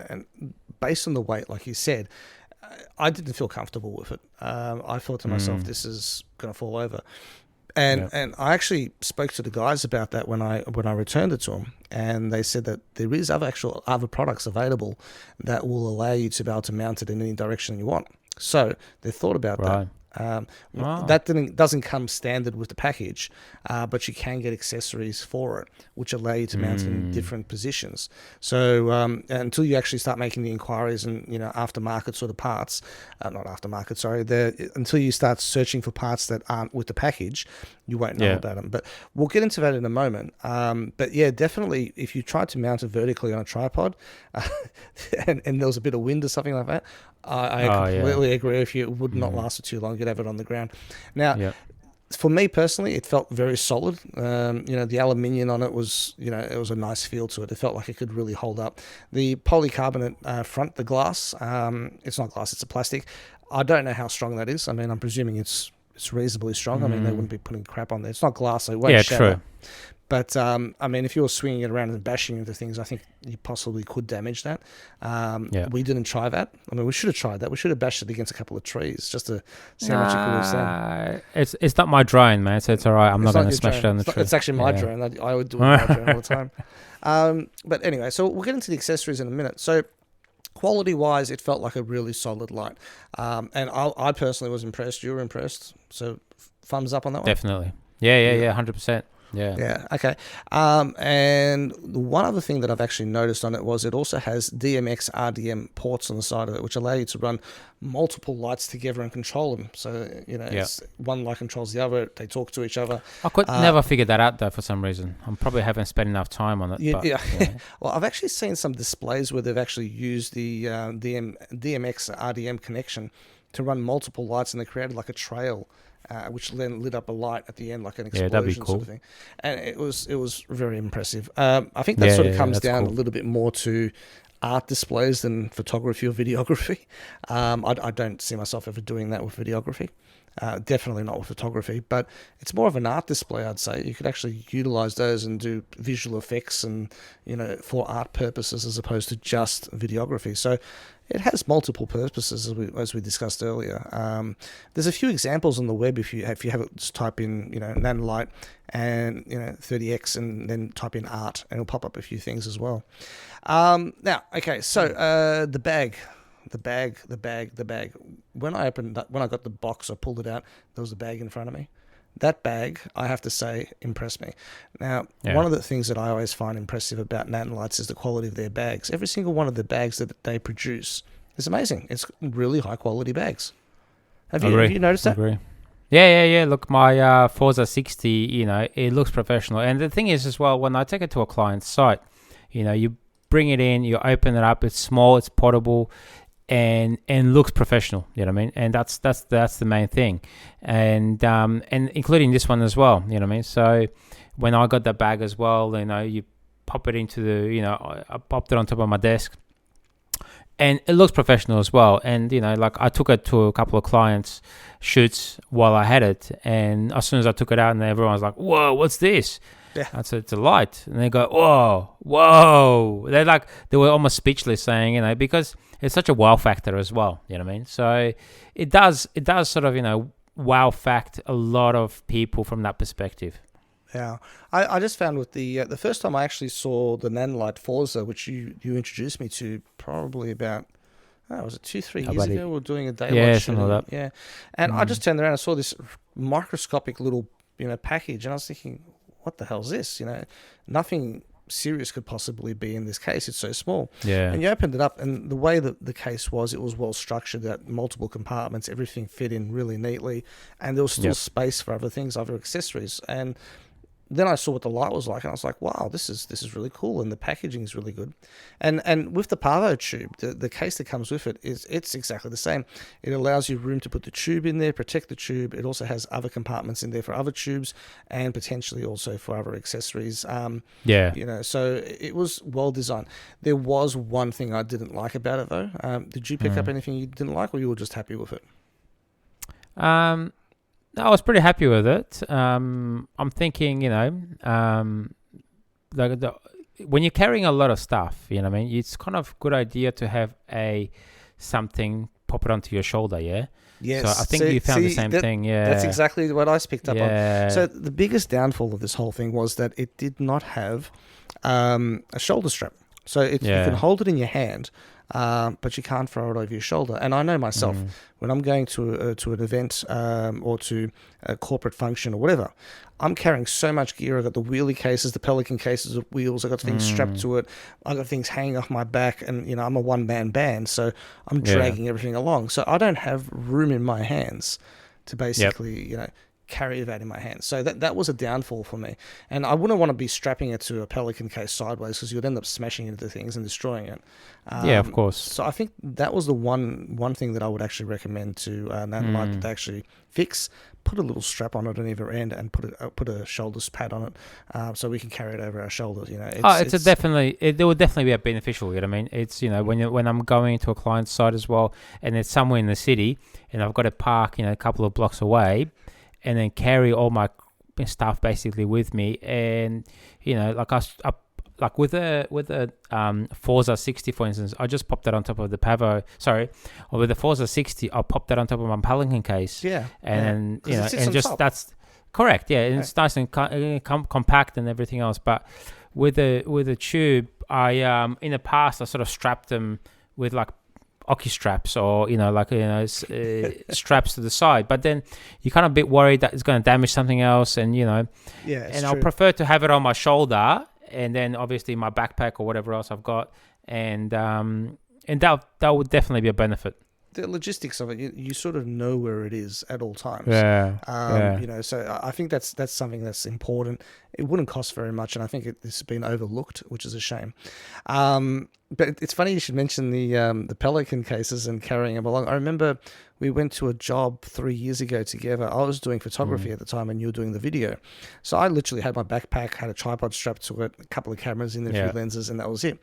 based on the weight, like you said, I didn't feel comfortable with it. I thought to myself, this is going to fall over. And I actually spoke to the guys about that when I returned it to them, and they said that there is other products available that will allow you to be able to mount it in any direction you want. So they thought about that. That doesn't come standard with the package, but you can get accessories for it, which allow you to mount it in different positions. So until you actually start making the inquiries and aftermarket sort of parts, not aftermarket, sorry, until you start searching for parts that aren't with the package, you won't know about them. But we'll get into that in a moment. But yeah, definitely, if you try to mount it vertically on a tripod, and there was a bit of wind or something like that, I completely agree with you. It would not last for too long. You'd have it on the ground. Now, for me personally, it felt very solid. The aluminium on it was, it was a nice feel to it. It felt like it could really hold up. The polycarbonate front, the glass, it's not glass, it's a plastic. I don't know how strong that is. I mean, I'm presuming it's reasonably strong. I mean, they wouldn't be putting crap on there. It's not glass, so it won't shatter. True. But, I mean, if you were swinging it around and bashing into things, I think you possibly could damage that. We didn't try that. I mean, we should have tried that. We should have bashed it against a couple of trees just to see how much it could withstand. It's not my drone, man, so it's all right. I'm not going to smash it on the tree. It's actually my drone. I would do it with my drone all the time. But anyway, so we'll get into the accessories in a minute. So quality-wise, it felt like a really solid light. And I personally was impressed. You were impressed. So thumbs up on that one? Definitely. Yeah, 100%. Yeah. Okay. And one other thing that I've actually noticed on it was it also has DMX RDM ports on the side of it, which allow you to run multiple lights together and control them. So, it's one light controls the other. They talk to each other. I could never figure that out, though, for some reason. I probably haven't spent enough time on it. Well, I've actually seen some displays where they've actually used the DMX RDM connection to run multiple lights, and they created like a trail, which then lit up a light at the end, like an explosion, that'd be cool. Sort of thing. And it was very impressive. I think that sort of comes down a little bit more to art displays than photography or videography. I don't see myself ever doing that with videography. Definitely not with photography, but it's more of an art display, I'd say. You could actually utilize those and do visual effects and, for art purposes as opposed to just videography. So it has multiple purposes, as we discussed earlier. There's a few examples on the web. If you have it, just type in Nanlite and 30x and then type in art, and it'll pop up a few things as well. Now, okay, so the bag. When I got the box, I pulled it out. There was a bag in front of me. That bag, I have to say, impressed me. Now, one of the things that I always find impressive about Nanlites is the quality of their bags. Every single one of the bags that they produce It's amazing. It's really high quality bags. Have Agree. you noticed that? Agree. Yeah. Look, my Forza 60, it looks professional. And the thing is as well, when I take it to a client's site, you bring it in, you open it up, it's small, it's portable, and looks professional. You know what I mean? And that's the main thing. And including this one as well. You know what I mean? So when I got that bag as well, you pop it into I popped it on top of my desk. And it looks professional as well. And, like I took it to a couple of clients' shoots while I had it. And as soon as I took it out, and everyone was like, whoa, what's this? Yeah. I said, it's a light. And they go, whoa. They were almost speechless saying, because it's such a wow factor as well. You know what I mean? So it does sort of, wow fact a lot of people from that perspective. Yeah, I just found with the first time I actually saw the Nanlite Forza, which you introduced me to probably about, was it 2-3 years ago? We were doing a day shooting. Like that. Yeah, and I just turned around and saw this microscopic little package, and I was thinking, what the hell is this? Nothing serious could possibly be in this case. It's so small. Yeah. And you opened it up, and the way that the case was, it was well structured, that multiple compartments, everything fit in really neatly, and there was still space for other things, other accessories, and then I saw what the light was like, and I was like, wow, this is really cool, and the packaging is really good. And with the PavoTube, the case that comes with it's exactly the same. It allows you room to put the tube in there, protect the tube. It also has other compartments in there for other tubes, and potentially also for other accessories. So it was well designed. There was one thing I didn't like about it, though. Did you pick up anything you didn't like, or you were just happy with it? I was pretty happy with it. I'm thinking, when you're carrying a lot of stuff, it's kind of good idea to have something pop it onto your shoulder, yeah? Yes. So I think you found the same thing, yeah. That's exactly what I picked up on. So the biggest downfall of this whole thing was that it did not have a shoulder strap. So you can hold it in your hand, but you can't throw it over your shoulder. And I know myself, when I'm going to an event or to a corporate function or whatever, I'm carrying so much gear. I've got the wheelie cases, the Pelican cases of wheels. I've got things strapped to it. I've got things hanging off my back. And, I'm a one-man band, so I'm dragging everything along. So I don't have room in my hands to basically, carry that in my hands. So that was a downfall for me. And I wouldn't want to be strapping it to a Pelican case sideways, because you'd end up smashing into things and destroying it. Of course. So I think that was the one thing that I would actually recommend to Nanlite that they actually fix. Put a little strap on it on either end, and put a shoulder pad on it, so we can carry it over our shoulders. It would definitely be beneficial. You know what I mean? It's when I'm going to a client's site as well, and it's somewhere in the city, and I've got to park a couple of blocks away, and then carry all my stuff basically with me, and like with a Forza 60, for instance, I just popped that on top of the or with the Forza 60, I'll pop that on top of my Pelican case. And that's correct. Yeah, and it's nice and compact and everything else. But with a tube, I in the past I sort of strapped them with like Oki straps or straps to the side, but then you're kind of a bit worried that it's going to damage something else, and I'll prefer to have it on my shoulder, and then obviously my backpack or whatever else I've got, and that would definitely be a benefit. The logistics of it, you sort of know where it is at all times. So I think that's something that's important. It wouldn't cost very much, and I think it's been overlooked, which is a shame. But it's funny you should mention the Pelican cases and carrying them along. I remember we went to a job 3 years ago together. I was doing photography at the time, and you were doing the video. So I literally had my backpack, had a tripod strapped to it, a couple of cameras in there, a few lenses, and that was it.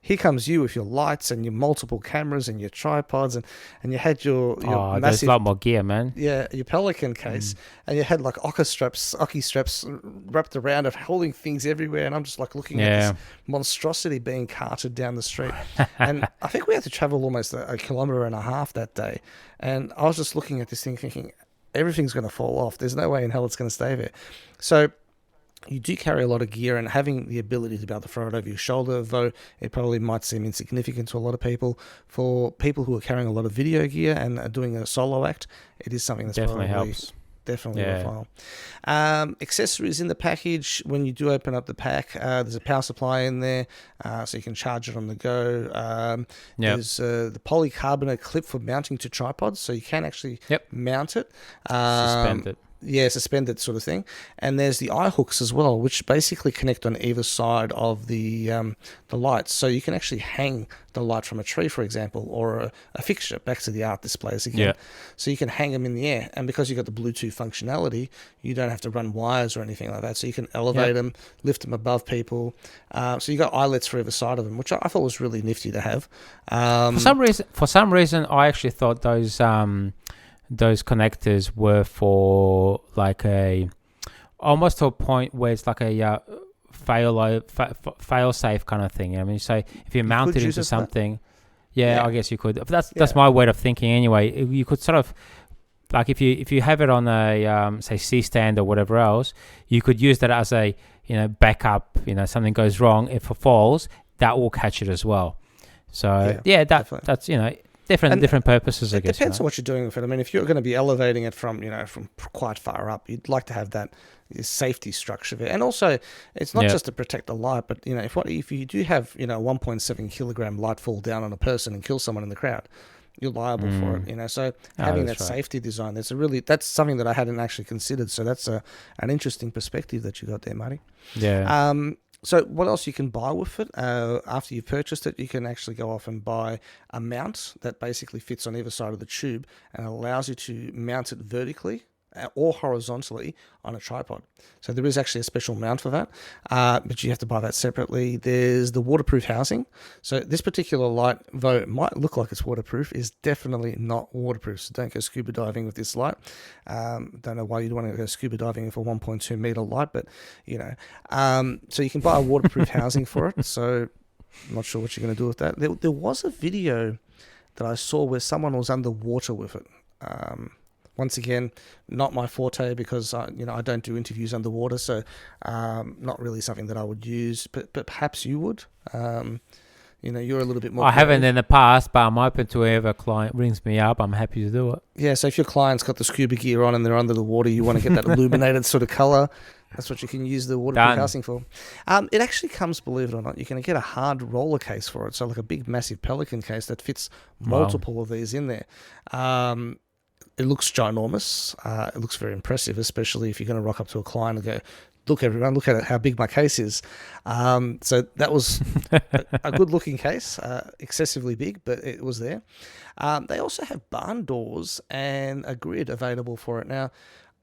Here comes you with your lights and your multiple cameras and your tripods, and you had your massive... there's a lot more gear, man. Yeah, your Pelican case, and you had like Oki straps wrapped around it, holding things everywhere, and I'm just like looking at this monstrosity being carted down the street. And I think we had to travel almost a kilometre and a half that day, and I was just looking at this thing thinking, everything's going to fall off. There's no way in hell it's going to stay there. So you do carry a lot of gear, and having the ability to be able to throw it over your shoulder, though it probably might seem insignificant to a lot of people, for people who are carrying a lot of video gear and are doing a solo act, it is something that's definitely helps. Definitely Yeah. worthwhile. Accessories in the package. When you do open up the pack, there's a power supply in there, so you can charge it on the go. Yep. There's the polycarbonate clip for mounting to tripods, so you can actually mount it. Suspend it. Yeah, suspended sort of thing. And there's the eye hooks as well, which basically connect on either side of the lights. So you can actually hang the light from a tree, for example, or a fixture, back to the art displays again. Yeah. So you can hang them in the air. And because you've got the Bluetooth functionality, you don't have to run wires or anything like that. So you can elevate them, lift them above people. So you got eyelets for either side of them, which I thought was really nifty to have. For some reason, I actually thought those connectors were for like almost to a point where it's like a fail safe kind of thing. I mean, so if you mount it into something, I guess you could. That's my way of thinking anyway. You could sort of, like, if you have it on a say C stand or whatever else, you could use that as a backup. Something goes wrong, if it falls, that will catch it as well. So that's different purposes, I guess. It depends on what you're doing with it. I mean, if you're going to be elevating it from quite far up, you'd like to have that safety structure there. And also, it's not just to protect the light, but if you do have a 1.7 kilogram light fall down on a person and kill someone in the crowd, you're liable for it. So having that safety design, that's something that I hadn't actually considered. So that's an interesting perspective that you got there, Marty. Yeah. So what else you can buy with it? After you've purchased it, you can actually go off and buy a mount that basically fits on either side of the tube and allows you to mount it vertically or horizontally on a tripod. So there is actually a special mount for that, but you have to buy that separately. There's the waterproof housing. So this particular light, though it might look like it's waterproof, is definitely not waterproof. So don't go scuba diving with this light. Don't know why you'd want to go scuba diving with a 1.2 meter light, but so you can buy a waterproof housing for it. So I'm not sure what you're going to do with that. There was a video that I saw where someone was underwater with it. Once again, not my forte because I don't do interviews underwater, so not really something that I would use. But perhaps you would. You're a little bit more. I haven't in the past, but I'm open to whoever client rings me up. I'm happy to do it. Yeah, so if your client's got the scuba gear on and they're under the water, you want to get that illuminated sort of color. That's what you can use the waterproof housing for. It actually comes, believe it or not, you can get a hard roller case for it. So like a big, massive Pelican case that fits multiple of these in there. It looks ginormous. It looks very impressive, especially if you're going to rock up to a client and go, look, everyone, look at how big my case is. So that was a good-looking case, excessively big, but it was there. They also have barn doors and a grid available for it. Now,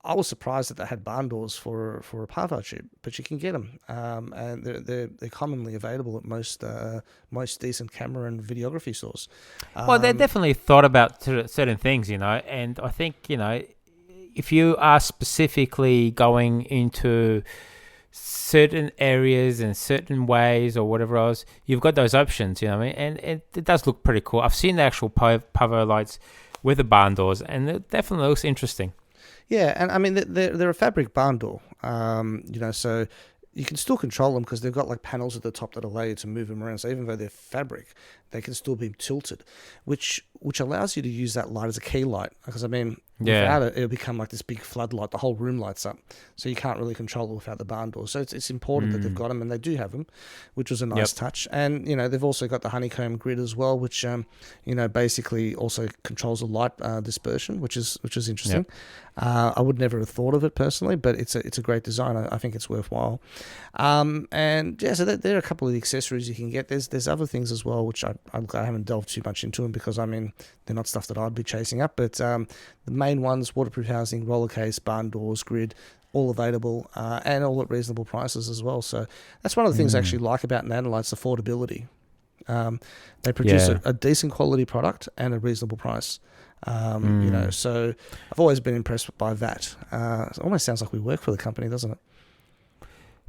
I was surprised that they had barn doors for a PavoTube, but you can get them, and they're commonly available at most decent camera and videography stores. Well, they definitely thought about certain things, and I think if you are specifically going into certain areas and certain ways or whatever else, you've got those options, and it does look pretty cool. I've seen the actual Pavo lights with the barn doors, and it definitely looks interesting. Yeah, and I mean, they're a fabric barn door, so you can still control them because they've got like panels at the top that allow you to move them around. So even though they're fabric, they can still be tilted, which allows you to use that light as a key light. Because I mean, without it, it'll become like this big floodlight. The whole room lights up, so you can't really control it without the barn door. So it's important that they've got them, and they do have them, which was a nice touch. And they've also got the honeycomb grid as well, which basically also controls the light dispersion, which is interesting. I would never have thought of it personally, but it's a great design. I think it's worthwhile. So there are a couple of the accessories you can get. There's other things as well, which I haven't delved too much into them because I mean they're not stuff that I'd be chasing up. But the main ones: waterproof housing, roller case, barn doors, grid, all available and all at reasonable prices as well. So that's one of the things I actually like about Nanlite's affordability. They produce a decent quality product and a reasonable price. So I've always been impressed by that. It almost sounds like we work for the company, doesn't it?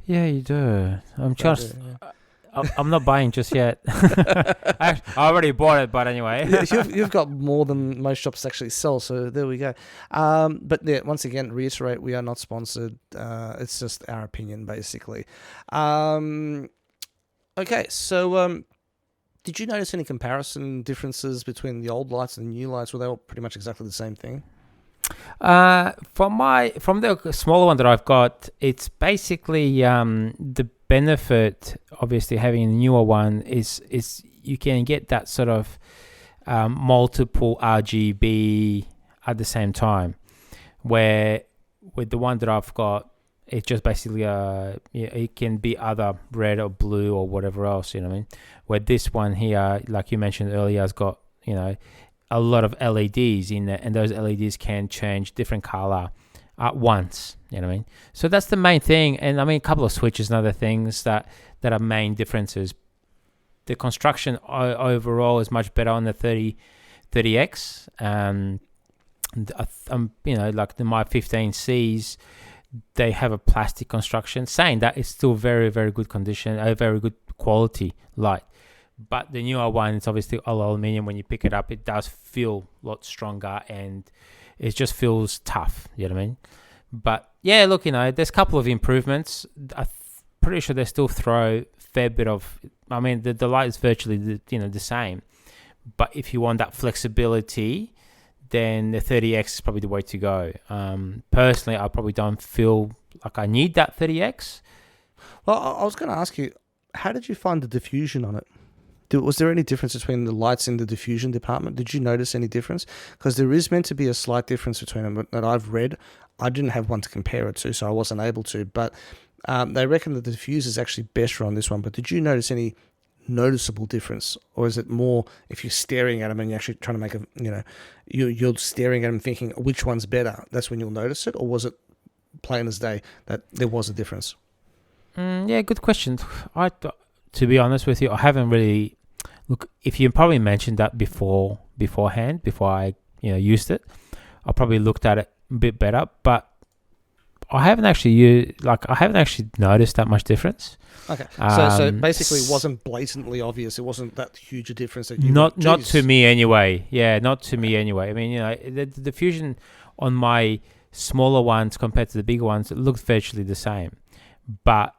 Yeah, you do. I'm not buying just yet. I already bought it, but anyway. You've got more than most shops actually sell, so there we go. But yeah, once again, reiterate, we are not sponsored. It's just our opinion, basically. Okay, so did you notice any comparison differences between the old lights and the new lights? Were they all pretty much exactly the same thing? From the smaller one that I've got, it's basically the benefit. Obviously, having a newer one is you can get that sort of multiple RGB at the same time. Where with the one that I've got, it's just basically it can be either red or blue or whatever else. You know what I mean? Where this one here, like you mentioned earlier, has got a lot of LEDs in there, and those LEDs can change different color at once. You know what I mean? So that's the main thing. And I mean, a couple of switches and other things that are main differences. The construction overall is much better on the 30X. Like my 15Cs, they have a plastic construction, saying that it's still very, very good condition, a very good quality light. But the newer one, it's obviously all aluminium. When you pick it up, it does feel a lot stronger, and it just feels tough. You know what I mean? But yeah, look, there's a couple of improvements. I'm pretty sure they still throw a fair bit of. I mean, the light is virtually the same. But if you want that flexibility, then the 30X is probably the way to go. Personally, I probably don't feel like I need that 30X. Well, I was going to ask you, how did you find the diffusion on it? Was there any difference between the lights in the diffusion department? Did you notice any difference? Because there is meant to be a slight difference between them that I've read. I didn't have one to compare it to, so I wasn't able to. But they reckon that the diffuser is actually better on this one. But did you notice any noticeable difference, or is it more if you're staring at them and you're actually trying to make you're staring at them thinking which one's better? That's when you'll notice it, or was it plain as day that there was a difference? Yeah, good question. To be honest with you, I haven't really look. If you probably mentioned that beforehand, before I used it, I probably looked at it a bit better. But I haven't actually noticed that much difference. Okay, so basically, it wasn't blatantly obvious. It wasn't that huge a difference that you not to me anyway. Yeah, not to me anyway. I mean, the diffusion on my smaller ones compared to the bigger ones, it looked virtually the same, but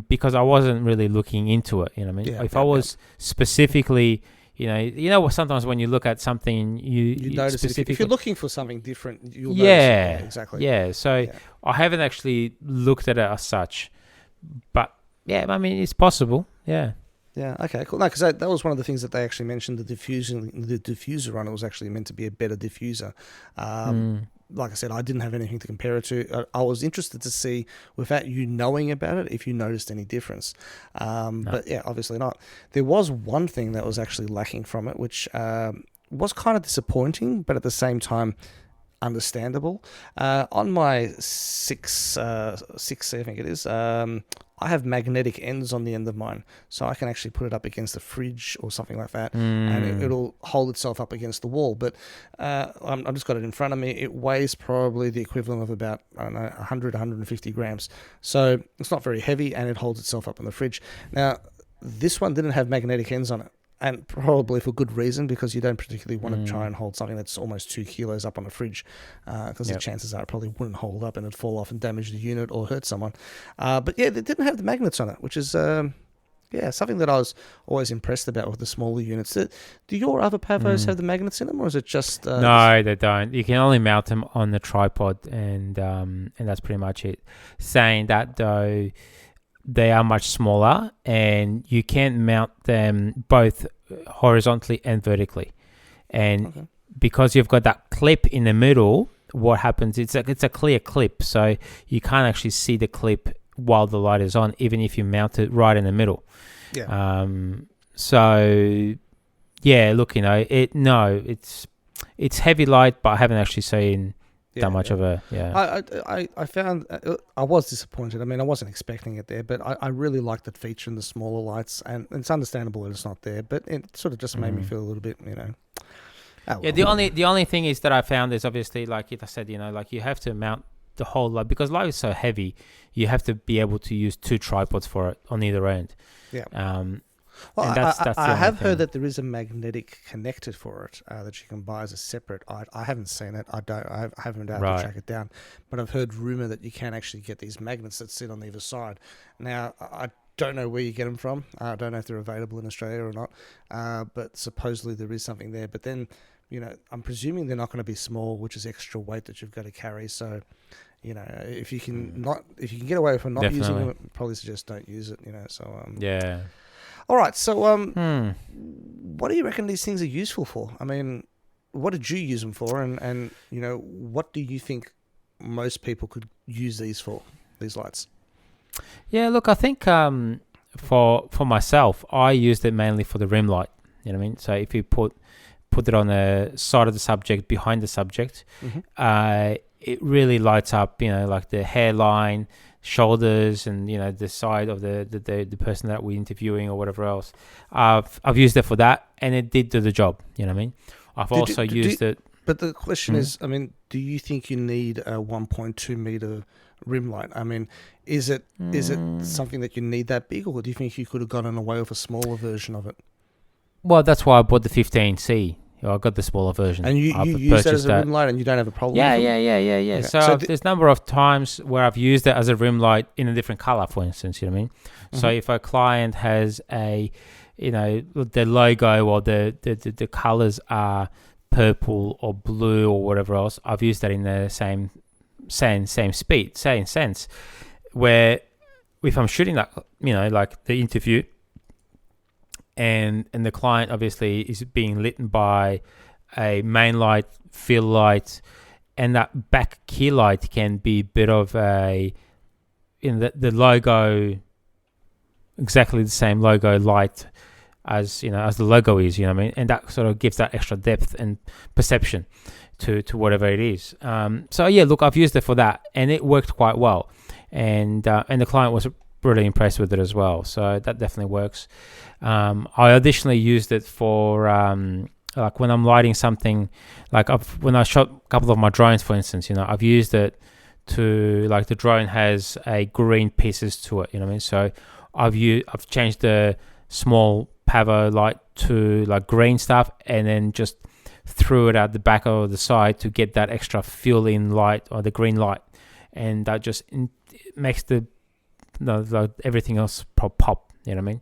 because I wasn't really looking into it, if I was specifically, sometimes when you look at something, you notice it. If you're looking for something different, you'll notice it. Yeah, exactly. Yeah, so I haven't actually looked at it as such, but yeah, I mean, it's possible. Yeah. Yeah. Okay. Cool. No, because that was one of the things that they actually mentioned. The diffuser on it was actually meant to be a better diffuser. Like I said, I didn't have anything to compare it to. I was interested to see, without you knowing about it, if you noticed any difference. No. But yeah, obviously not. There was one thing that was actually lacking from it, which was kind of disappointing, but at the same time understandable. On my 6C, I think it is, I have magnetic ends on the end of mine, so I can actually put it up against the fridge or something like that, and it'll hold itself up against the wall. But I've just got it in front of me. It weighs probably the equivalent of about, 100, 150 grams. So it's not very heavy, and it holds itself up in the fridge. Now, this one didn't have magnetic ends on it, and probably for good reason, because you don't particularly want to try and hold something that's almost 2 kilos up on a fridge, because the chances are it probably wouldn't hold up and it'd fall off and damage the unit or hurt someone. But yeah, they didn't have the magnets on it, which is something that I was always impressed about with the smaller units. Do your other Pavos have the magnets in them, or is it just... No, they don't. You can only mount them on the tripod, and that's pretty much it. Saying that, though, they are much smaller, and you can mount them both horizontally and vertically. And because you've got that clip in the middle, what happens? It's a clear clip, so you can't actually see the clip while the light is on, even if you mount it right in the middle. Yeah. So yeah, look, it's heavy light, but I haven't actually seen that much of a I found I was disappointed. I mean, I wasn't expecting it there, but I really liked that feature in the smaller lights, and it's understandable that it's not there, but it sort of just made me feel a little bit, the only thing is that I found is obviously, like I said, like you have to mount the whole light, because light is so heavy, you have to be able to use 2 tripods for it on either end. Well, I have heard that there is a magnetic connector for it that you can buy as a separate. I haven't seen it. I haven't been able to track it down, but I've heard rumor that you can actually get these magnets that sit on either side. Now, I don't know where you get them from. I don't know if they're available in Australia or not, but supposedly there is something there. But then I'm presuming they're not going to be small, which is extra weight that you've got to carry. So, if you can get away from not using them, I'd probably suggest don't use it. Yeah. All right. So, what do you reckon these things are useful for? I mean, what did you use them for, and what do you think most people could use these for? These lights. Yeah. Look, I think for myself, I used it mainly for the rim light. You know what I mean? So if you put it on the side of the subject, behind the subject, it really lights up, like the hairline, shoulders, and the side of the person that we're interviewing or whatever else. I've used it for that, and it did do the job. You know what I mean? I've also used it. But the question is, I mean, do you think you need a 1.2 meter rim light? I mean, is it something that you need that big, or do you think you could have gotten away with a smaller version of it? Well, that's why I bought the 15C. I got the smaller version. And you use that as a rim light, and you don't have a problem with it? Yeah. Okay. So there's a number of times where I've used it as a rim light in a different color, for instance, you know what I mean? So if a client has the logo or the colors are purple or blue or whatever else, I've used that in the same sense, where if I'm shooting that, like the interview, and the client obviously is being lit by a main light, fill light, and that back key light can be a bit of the logo, exactly the same logo light as the logo is, and that sort of gives that extra depth and perception to whatever it is. So yeah, look, I've used it for that, and it worked quite well, and the client was really impressed with it as well. So that definitely works. I additionally used it for like when I'm lighting something, like when I shot a couple of my drones, for instance, I've used it to, like, the drone has a green pieces to it, so I've changed the small Pavo light to like green stuff, and then just threw it out the back or the side to get that extra fill in light, or the green light, and that just makes everything else pop, you know what I mean?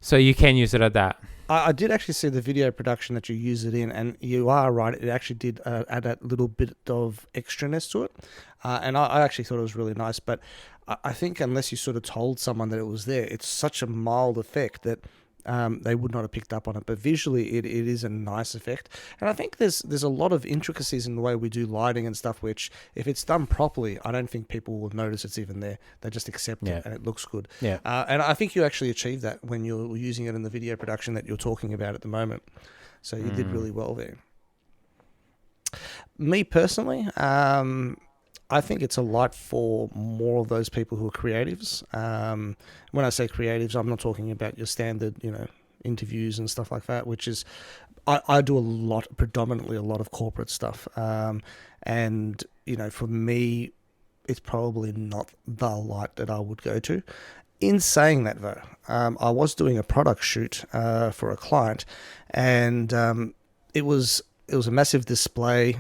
So you can use it at that. I did actually see the video production that you use it in, and you are right, it actually did add that little bit of extraness to it, and I actually thought it was really nice. But I think unless you sort of told someone that it was there, it's such a mild effect that they would not have picked up on it. But visually, it is a nice effect, and I think there's a lot of intricacies in the way we do lighting and stuff, which if it's done properly, I don't think people will notice it's even there. They just accept it, and it looks good. Yeah. And I think you actually achieved that when you're using it in the video production that you're talking about at the moment. So you did really well there. Me personally, I think it's a light for more of those people who are creatives. When I say creatives, I'm not talking about your standard, interviews and stuff like that, which is, I do predominantly a lot of corporate stuff. And, for me, it's probably not the light that I would go to. In saying that, though, I was doing a product shoot for a client, and it was a massive display,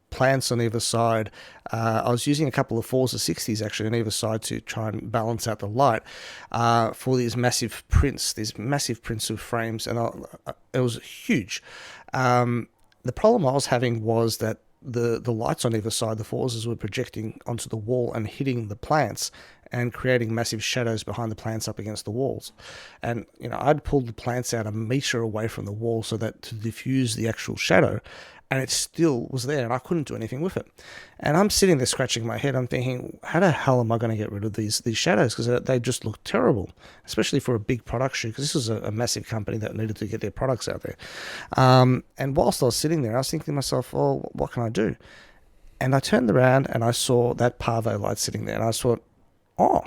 plants on either side. I was using a couple of 4s or 60s actually on either side to try and balance out the light for these massive prints of frames, and it was huge. The problem I was having was that the lights on either side, the 4s, were projecting onto the wall and hitting the plants and creating massive shadows behind the plants up against the walls. And I'd pulled the plants out a meter away from the wall so that to diffuse the actual shadow, and it still was there, and I couldn't do anything with it. And I'm sitting there scratching my head. I'm thinking, how the hell am I going to get rid of these shadows? Because they just look terrible, especially for a big product shoot, because this was a massive company that needed to get their products out there. And whilst I was sitting there, I was thinking to myself, oh, what can I do? And I turned around and I saw that Pavo light sitting there, and I thought, oh,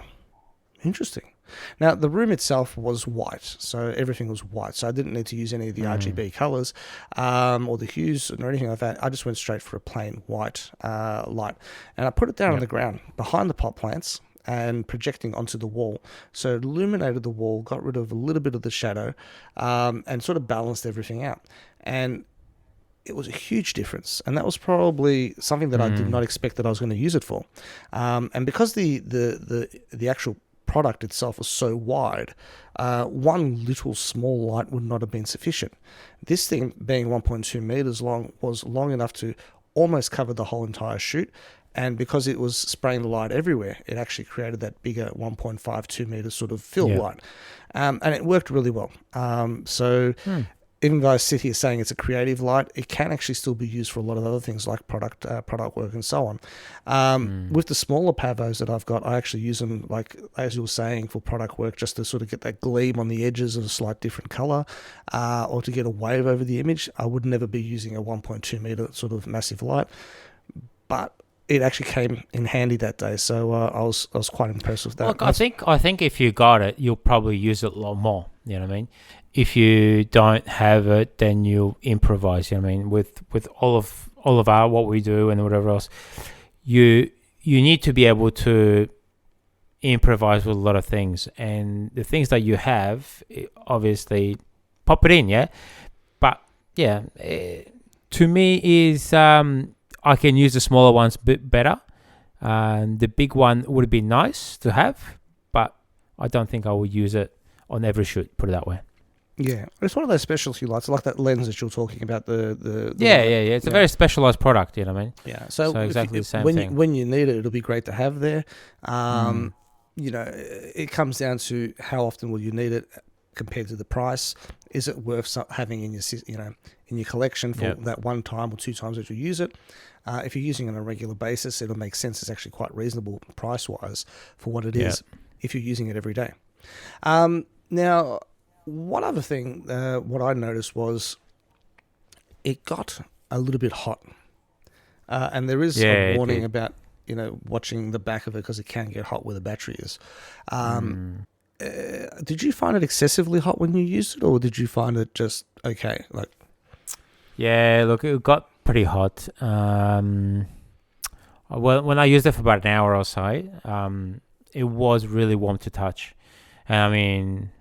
interesting. Now, the room itself was white, so everything was white, so I didn't need to use any of the RGB colours or the hues or anything like that. I just went straight for a plain white light, and I put it down on the ground behind the pot plants and projecting onto the wall. So it illuminated the wall, got rid of a little bit of the shadow, and sort of balanced everything out. And it was a huge difference, and that was probably something that I did not expect that I was going to use it for. And because the actual product itself was so wide, one little small light would not have been sufficient. This thing, being 1.2 meters long, was long enough to almost cover the whole entire chute. And because it was spraying the light everywhere, it actually created that bigger 1.52 meter sort of fill light. And it worked really well. Even though I sit here saying it's a creative light, it can actually still be used for a lot of other things like product work and so on. With the smaller Pavos that I've got, I actually use them, like as you were saying, for product work, just to sort of get that gleam on the edges of a slight different color, or to get a wave over the image. I would never be using a 1.2 meter sort of massive light, but it actually came in handy that day, so I was quite impressed with that. Look, I think if you got it, you'll probably use it a lot more. You know what I mean? If you don't have it, then you improvise. You know what I mean? With all of our what we do and whatever else, you need to be able to improvise with a lot of things, and the things that you have, obviously, pop it in, yeah. But yeah, to me is I can use the smaller ones a bit better. The big one would be nice to have, but I don't think I would use it on every shoot. Put it that way. Yeah, it's one of those specialty lights, like that lens that you're talking about. Yeah. It's a very specialized product, you know what I mean? Yeah, so exactly the same thing. When you need it, it'll be great to have there. You know, it comes down to how often will you need it compared to the price. Is it worth having in your collection for that one time or two times that you use it? If you're using it on a regular basis, it'll make sense. It's actually quite reasonable price-wise for what it is if you're using it every day. Now, one other thing, what I noticed was it got a little bit hot. And there is a warning about, watching the back of it because it can get hot where the battery is. Did you find it excessively hot when you used it, or did you find it just okay? Yeah, look, it got pretty hot. Well, when I used it for about an hour or so, it was really warm to touch. And I mean,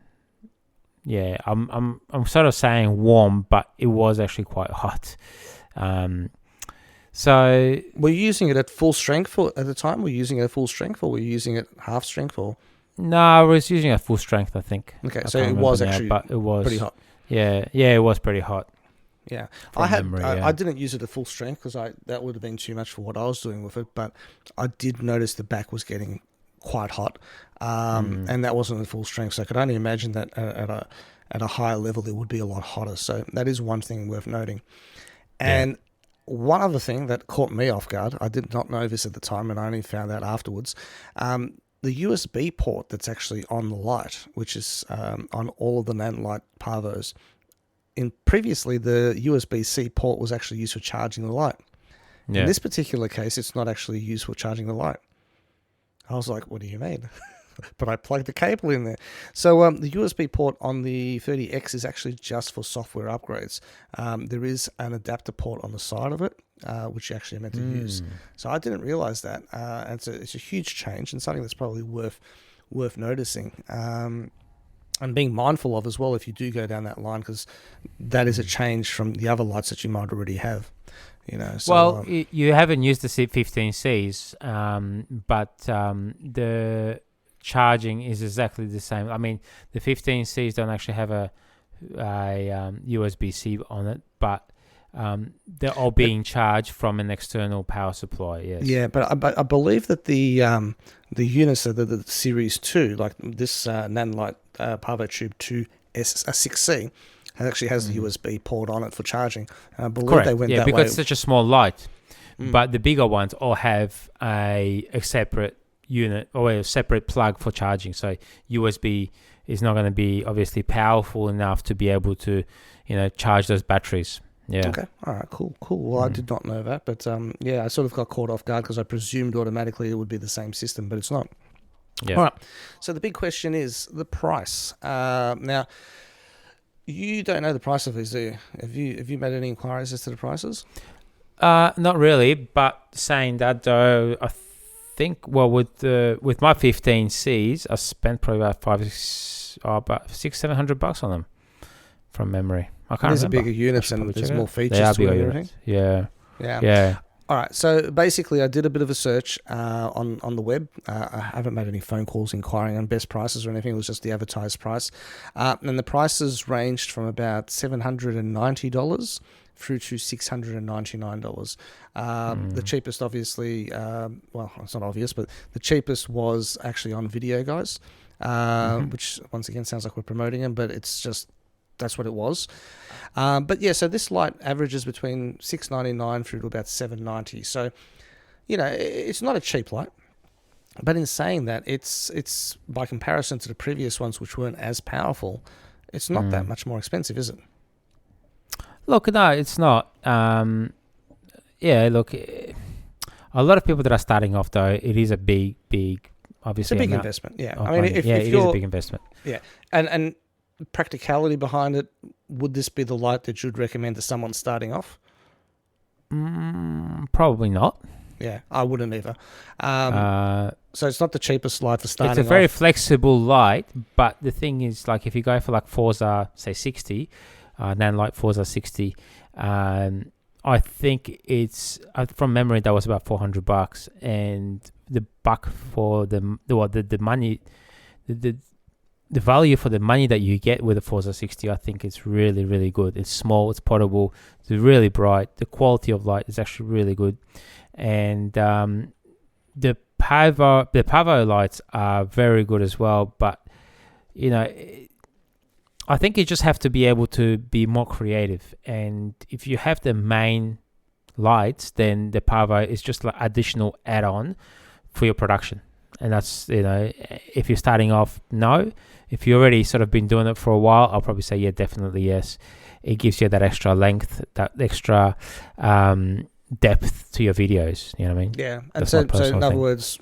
yeah, I'm sort of saying warm, but it was actually quite hot. So were you using it at full strength at the time? Were you using it at full strength, or were you using it half strength, or? No, I was using it at full strength, I think. Okay, so it was actually pretty hot. Yeah, it was pretty hot. Yeah, I didn't use it at full strength because that would have been too much for what I was doing with it. But I did notice the back was getting quite hot, and that wasn't at full strength. So I could only imagine that at a higher level it would be a lot hotter. So that is one thing worth noting. And one other thing that caught me off guard, I did not know this at the time, and I only found out afterwards. The USB port that's actually on the light, which is on all of the Nanlite Pavos. Previously, the USB-C port was actually used for charging the light. Yeah. In this particular case, it's not actually used for charging the light. I was like, what do you mean? But I plugged the cable in there. So the USB port on the 30X is actually just for software upgrades. There is an adapter port on the side of it, which you actually are meant to use. So I didn't realize that. And it's a huge change and something that's probably worth noticing. And being mindful of as well if you do go down that line, because that is a change from the other lights that you might already have. So, you haven't used the C15Cs, but the charging is exactly the same. I mean, the 15Cs don't actually have a USB-C on it, but they're all being charged from an external power supply. Yes. Yeah, but I believe that the units, the Series 2, like this Nanlite PavoTube 6C, actually has the USB port on it for charging. And I believe they went that way. Yeah, because it's such a small light. But the bigger ones all have a separate unit or a separate plug for charging. So USB is not going to be obviously powerful enough to be able to, charge those batteries. Yeah. Okay. All right. Cool. Well, I did not know that, but I sort of got caught off guard because I presumed automatically it would be the same system, but it's not. Yeah. All right. So the big question is the price. Now, you don't know the price of these, do you? Have you made any inquiries as to the prices? Not really, but saying that though, I think with my 15Cs, I spent probably about $600-700 on them from memory. I can't remember. These are bigger units and there's more features to everything. Yeah. All right, so basically, I did a bit of a search on the web. I haven't made any phone calls inquiring on best prices or anything. It was just the advertised price, and the prices ranged from about $790 through to $699. The cheapest, obviously, well, it's not obvious, but the cheapest was actually on Video Guys, which once again sounds like we're promoting them, but it's just that's what it was. But yeah, so this light averages between $699 through to about $790. So, you know, it's not a cheap light. But in saying that, it's by comparison to the previous ones, which weren't as powerful, it's not that much more expensive, is it? Look, no, it's not. Yeah, look, a lot of people that are starting off, though, it is a big, obviously. It's a big investment, yeah. I mean, money. if it you're, is a big investment. Yeah, and practicality behind it, would this be the light that you'd recommend to someone starting off? Probably not. Yeah, I wouldn't either. So it's not the cheapest light for starting off. It's a very flexible light, but the thing is, like, if you go for like Forza, say 60, Nanlite Forza 60, I think it's from memory that was about $400, and the buck for the money, the value for the money that you get with a Forza 60, I think it's really, really good. It's small, it's portable, it's really bright. The quality of light is actually really good, and the Pavo lights are very good as well. But you know, I think you just have to be able to be more creative. And if you have the main lights, then the Pavo is just like additional add-on for your production. And that's, you know, if you're starting off, no. If you've already sort of been doing it for a while, I'll probably say, yeah, definitely yes. It gives you that extra length, that extra depth to your videos. You know what I mean? Yeah. And so in other words,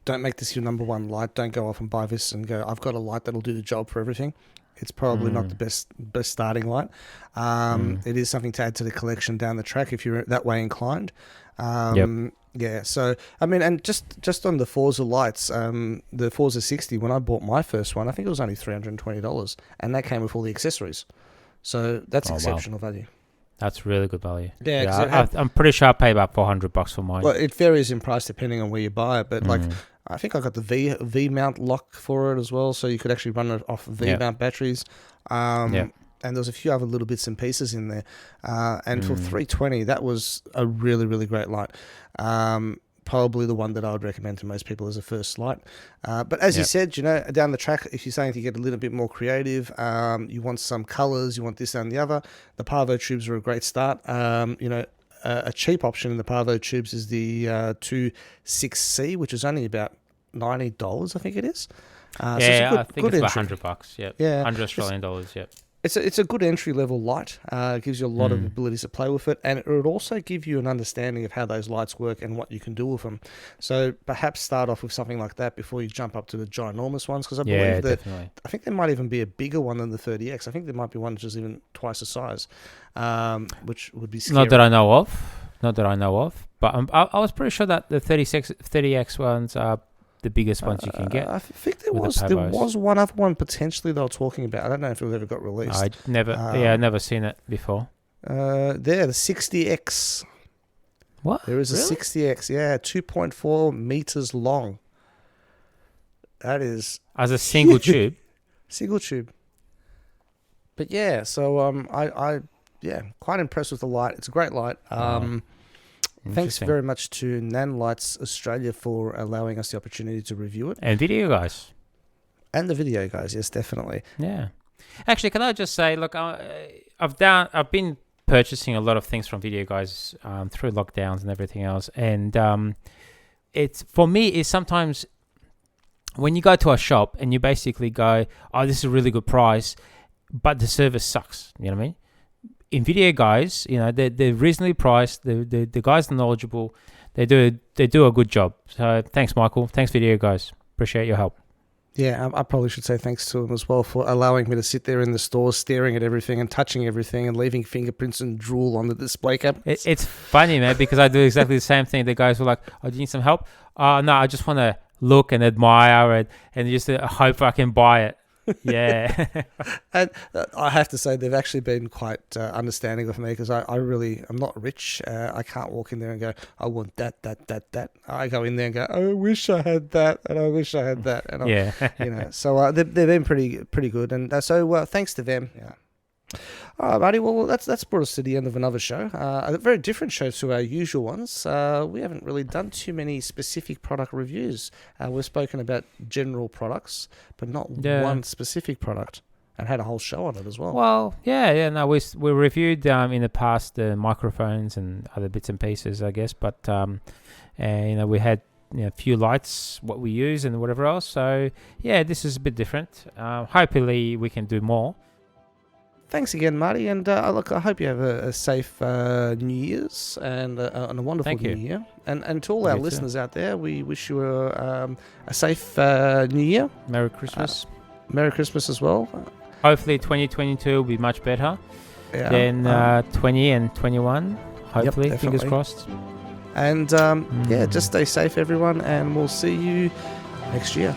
don't make this your number one light. Don't go off and buy this and go, I've got a light that'll do the job for everything. It's probably not the best starting light. It is something to add to the collection down the track if you're that way inclined. Yeah, so, I mean, and just on the Forza lights, the Forza 60, when I bought my first one, I think it was only $320, and that came with all the accessories. So that's exceptional value. That's really good value. Yeah, I'm pretty sure I paid about $400 for mine. Well, it varies in price depending on where you buy it, but like, I think I got the V-mount lock for it as well, so you could actually run it off V-mount batteries. And there was a few other little bits and pieces in there. And for $320, that was a really, really great light. Probably the one that I would recommend to most people as a first light. But as you said, you know, down the track, if you're saying to get a little bit more creative, you want some colors, you want this and the other, the PavoTubes are a great start. You know, a cheap option in the PavoTubes is the 2.6C, which is only about $90, I think it is. I think it's about $100. Yep. Yeah, $100 Australian dollars. Yep. It's a good entry level light. It gives you a lot of abilities to play with it, and it would also give you an understanding of how those lights work and what you can do with them. So perhaps start off with something like that before you jump up to the ginormous ones, because I believe that I think there might even be a bigger one than the 30X. I think there might be one which is even twice the size, which would be scary. Not that I know of. But I was pretty sure that the 30X ones are the biggest ones you can get. I think there was one other one potentially they were talking about. I don't know if it ever got released. I've never seen it before. The 60X. What? There is a 60X, 2.4 meters long. That is as a single tube. Single tube. But yeah, so I quite impressed with the light. It's a great light. Thanks very much to Nanlights Australia for allowing us the opportunity to review it. And Video Guys. And the Video Guys, yes, definitely. Yeah. Actually, can I just say, look, I've been purchasing a lot of things from Video Guys through lockdowns and everything else. And it's for me, is sometimes when you go to a shop and you basically go, oh, this is a really good price, but the service sucks. You know what I mean? In Video Guys, you know, they're reasonably priced. The guys are knowledgeable. They do a good job. So thanks, Michael. Thanks, Video Guys. Appreciate your help. Yeah, I probably should say thanks to them as well for allowing me to sit there in the store, staring at everything and touching everything and leaving fingerprints and drool on the display cabinets. It's funny, man, because I do exactly the same thing. The guys were like, "Oh, do you need some help?" No, I just want to look and admire and just hope I can buy it. Yeah. And I have to say they've actually been quite understanding of me, because I'm not rich. I can't walk in there and go, I want that. I go in there and go, I wish I had that, and I wish I had that, and Yeah. So they've been pretty good, and so thanks to them. Yeah. All right, buddy. Well, that's brought us to the end of another show. A very different show to our usual ones. We haven't really done too many specific product reviews. We've spoken about general products, but not one specific product, and had a whole show on it as well. Well, yeah. No, we reviewed in the past the microphones and other bits and pieces, I guess. But we had a few lights, what we use, and whatever else. So yeah, this is a bit different. Hopefully, we can do more. Thanks again, Marty, and look, I hope you have a safe New Year's and a wonderful New Year. And to all our listeners out there, we wish you a safe New Year. Merry Christmas. Merry Christmas as well. Hopefully 2022 will be much better than 20 and 21. Hopefully, fingers crossed. And just stay safe, everyone, and we'll see you next year.